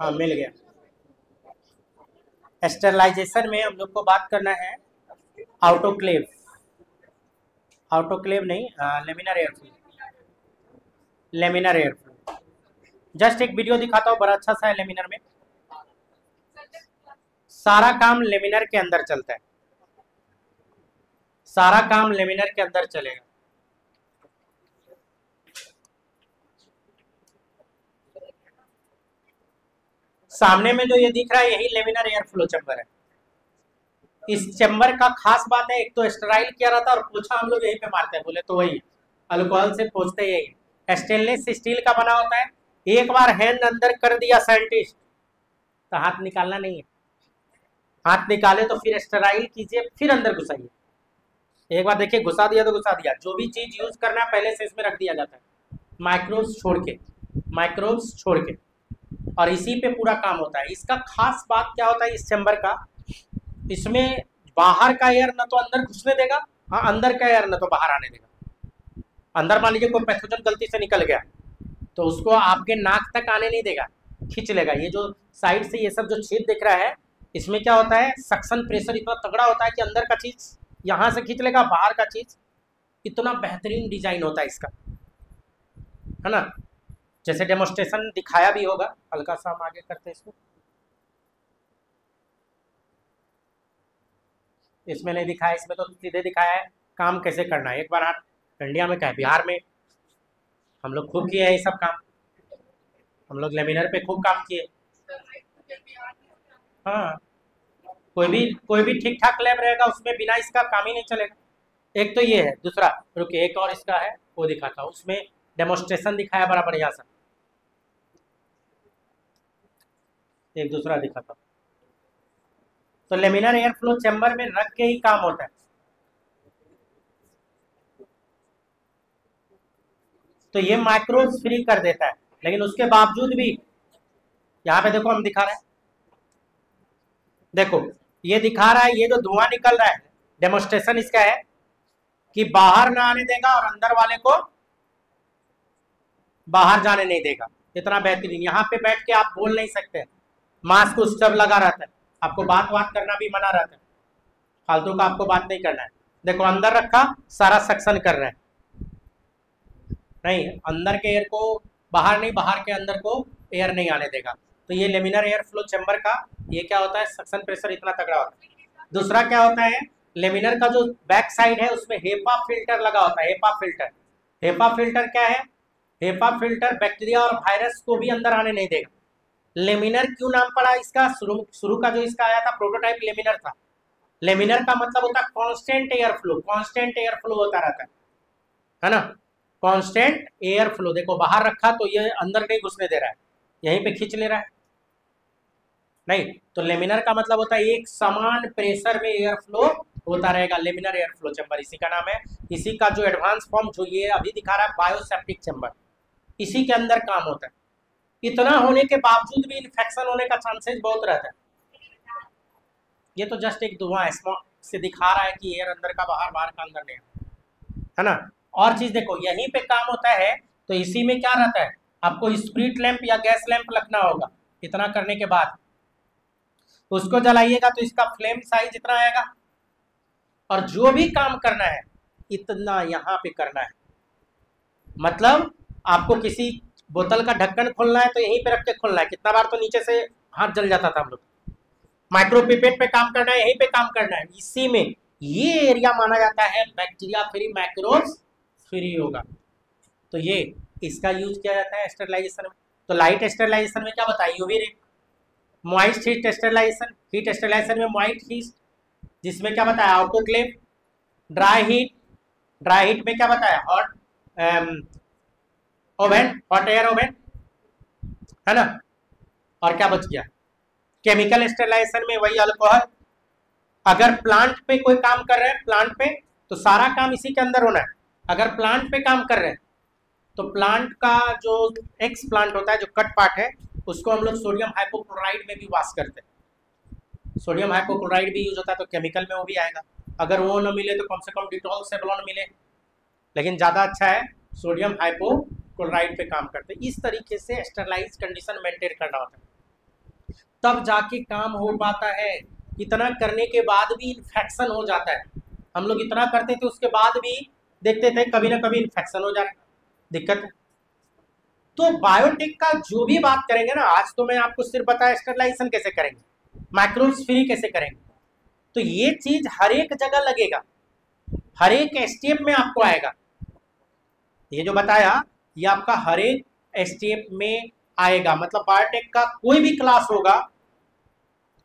हाँ मिल गया। स्टेरलाइजेशन में हम लोग को बात करना है आउटोक्लेव, आउटोक्लेव नहीं, laminar air flow, laminar air flow. Just एक वीडियो दिखाता हूँ, बड़ा अच्छा सा है लेमिनर में, सारा काम लेमिनर के अंदर चलता है, सारा काम लेमिनर के अंदर चलेगा। सामने में जो ये दिख रहा है यही लेमिनर एयर फ्लो चैम्बर है। इस चैम्बर का खास बात है, एक तो स्टेराइल किया रहता है और पोछा हम लोग यहीं पे मारते हैं, बोले तो वही अल्कोहल से पोछते यही, स्टेनलेस स्टील का बना होता है। एक बार हैंड अंदर कर दिया साइंटिस्ट तो हाथ निकालना नहीं है, हाथ निकाले तो फिर स्टेराइल कीजिए, फिर अंदर घुसाइए। एक बार देखिए घुसा दिया तो घुसा दिया, जो भी चीज यूज करना है पहले से इसमें रख दिया जाता है, माइक्रोब्स छोड़ के, माइक्रोब्स छोड़ के, और इसी पे पूरा काम होता है। इसका खास बात क्या होता है इस चैम्बर का, इसमें बाहर का एयर न तो अंदर घुसने देगा, हाँ अंदर का एयर न तो बाहर आने देगा। अंदर मान लीजिए कोई पैथोजन गलती से निकल गया तो उसको आपके नाक तक आने नहीं देगा, खींच लेगा। ये जो साइड से ये सब जो छेद दिख रहा है, इसमें क्या होता है, सक्शन प्रेशर इतना तगड़ा होता है कि अंदर का चीज यहाँ से खींच लेगा, बाहर का चीज। इतना बेहतरीन डिजाइन होता है इसका, है ना। जैसे डेमोस्ट्रेशन दिखाया भी होगा, हल्का सा हम आगे करते हैं इसको, इसमें नहीं दिखाया, इसमें तो सीधे दिखाया है काम कैसे करना है। एक बार आप इंडिया में क्या है, बिहार में हम लोग खूब किए हैं ये सब काम, हम लोग लेमिनर पे खूब काम किए। हाँ, कोई भी ठीक ठाक लैब रहेगा उसमें बिना इसका काम ही नहीं चलेगा। एक तो ये है, दूसरा रुकिए एक और इसका है वो दिखाता हूँ, उसमें डेमोस्ट्रेशन दिखाया बड़ा बढ़िया सा, एक दूसरा दिखाता हूँ। तो लेमिनर एयर फ्लो चैम्बर में रख के ही काम होता है। तो ये माइक्रोब्स फ्री कर देता है, लेकिन उसके बावजूद भी यहाँ पे देखो हम दिखा रहे हैं, देखो ये दिखा रहा है, ये जो धुआं निकल रहा है, डेमोस्ट्रेशन इसका है कि बाहर ना आने देगा और अंदर वाले को बाहर जाने नहीं देगा। इतना बेहतरीन। यहाँ पे बैठ के आप बोल नहीं सकते, मास्क उस सब लगा रहता है, आपको बात करना भी मना रहता है, फालतू का आपको बात नहीं करना है। देखो अंदर रखा, सारा सक्शन कर रहा है, नहीं अंदर के एयर को बाहर नहीं, बाहर के अंदर को एयर नहीं आने देगा। तो ये लेमिनर एयर फ्लो चैम्बर का ये क्या होता है, सक्शन प्रेशर इतना तगड़ा होता है। दूसरा क्या होता है, लेमिनर का जो बैक साइड है उसमें हेपा फिल्टर लगा होता है। हेपा फिल्टर, हेपा फिल्टर क्या है, हेपा फिल्टर बैक्टीरिया और वायरस को भी अंदर आने नहीं देगा। लेमिनर क्यों नाम पड़ा इसका, शुरू का जो इसका आया था प्रोटोटाइप लेमिनर था। लेमिनर का मतलब होता है constant air flow, constant air flow होता रहता है ना, कांस्टेंट एयर फ्लो। देखो बाहर रखा तो ये अंदर नहीं घुसने दे रहा है, यहीं पे खींच ले रहा है, नहीं। तो लेमिनर का मतलब होता है एक समान प्रेशर में एयर फ्लो होता रहेगा, लेमिनर एयर फ्लो चैम्बर इसी का नाम है। इसी का जो एडवांस फॉर्म जो ये अभी दिखा रहा है बायोसेप्टिक चैम्बर, इसी के अंदर काम होता है। इतना होने के बावजूद भी इन्फेक्शन होने का चांसेस बहुत रहता है। ये तो जस्ट एक धुआं से दिखा रहा है कि एयर अंदर का बाहर, बाहर का अंदर नहीं है ना। और चीज देखो यहीं पे काम होता है, तो इसी में क्या रहता है, आपको स्प्रिट लैंप या गैस लैंप रखना होगा। इतना करने के बाद उसको जलाइएगा तो इसका फ्लेम साइज इतना आएगा, और जो भी काम करना है इतना यहाँ पे करना है। मतलब आपको किसी बोतल का ढक्कन खोलना है तो यहीं पे रख के खोलना है। कितना बार तो नीचे से हाथ जल जाता था हम लोग। माइक्रो पिपेट पे काम करना है, यहीं पे काम करना है, इसी में ये एरिया माना जाता है बैक्टीरिया फ्री, मैक्रोज फ्री होगा। तो ये इसका यूज किया जाता है स्टरलाइजेशन में। तो लाइट स्टरलाइजेशन में क्या बताया, UV ray, moist heat sterilisation, heat sterilisation में मॉइस्ट हीट, जिसमें क्या बताया autoclave, dry heat, dry heat में क्या बताया hot oven, hot air oven, है ना। और क्या बच गया, केमिकल स्टरलाइजेशन में वही अल्कोहल। अगर प्लांट पे कोई काम कर रहे हैं, प्लांट पे, तो सारा काम इसी के अंदर होना है। अगर प्लांट पे काम कर रहे हैं तो प्लांट का जो एक्स प्लांट होता है, जो कट पार्ट है, उसको हम लोग सोडियम हाइपोक्लोराइड में भी वॉश करते हैं। सोडियम हाइपोक्लोराइड भी यूज होता है, तो केमिकल में वो भी आएगा। अगर वो न मिले तो कम से कम डिटॉल सेवलॉन मिले, लेकिन ज़्यादा अच्छा है सोडियम हाइपोक्लोराइड पे काम करते हैं। इस तरीके से स्टरलाइज कंडीशन मेंटेन करना होता है, तब जाके काम हो पाता है। इतना करने के बाद भी इन्फेक्शन हो जाता है। हम लोग इतना करते थे, उसके बाद भी देखते थे कभी ना कभी इन्फेक्शन हो जाता है, दिक्कत है। तो बायोटेक का जो भी बात करेंगे ना, आज तो मैं आपको सिर्फ बताया स्टरलाइजेशन कैसे करेंगे, माइक्रोब्स फ्री कैसे करेंगे, तो ये चीज हर एक जगह लगेगा, हर एक स्टेप में आपको आएगा। ये जो बताया ये आपका हर एक स्टेप में आएगा। मतलब बायोटेक का कोई भी क्लास होगा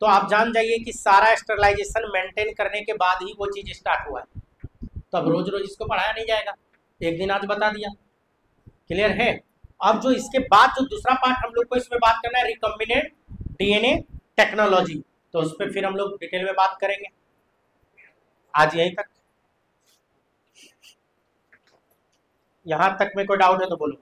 तो आप जान जाइए कि सारा स्टरलाइजेशन मेंटेन करने के बाद ही वो चीज स्टार्ट हुआ है। तो अब रोज रोज इसको पढ़ाया नहीं जाएगा, एक दिन आज बता दिया, क्लियर है। अब जो इसके बाद जो दूसरा पार्ट हम लोग को इसमें बात करना है, रिकॉम्बिनेंट डीएनए टेक्नोलॉजी, तो उस पर फिर हम लोग डिटेल में बात करेंगे। आज यहीं तक, यहां तक में कोई डाउट है तो बोलो।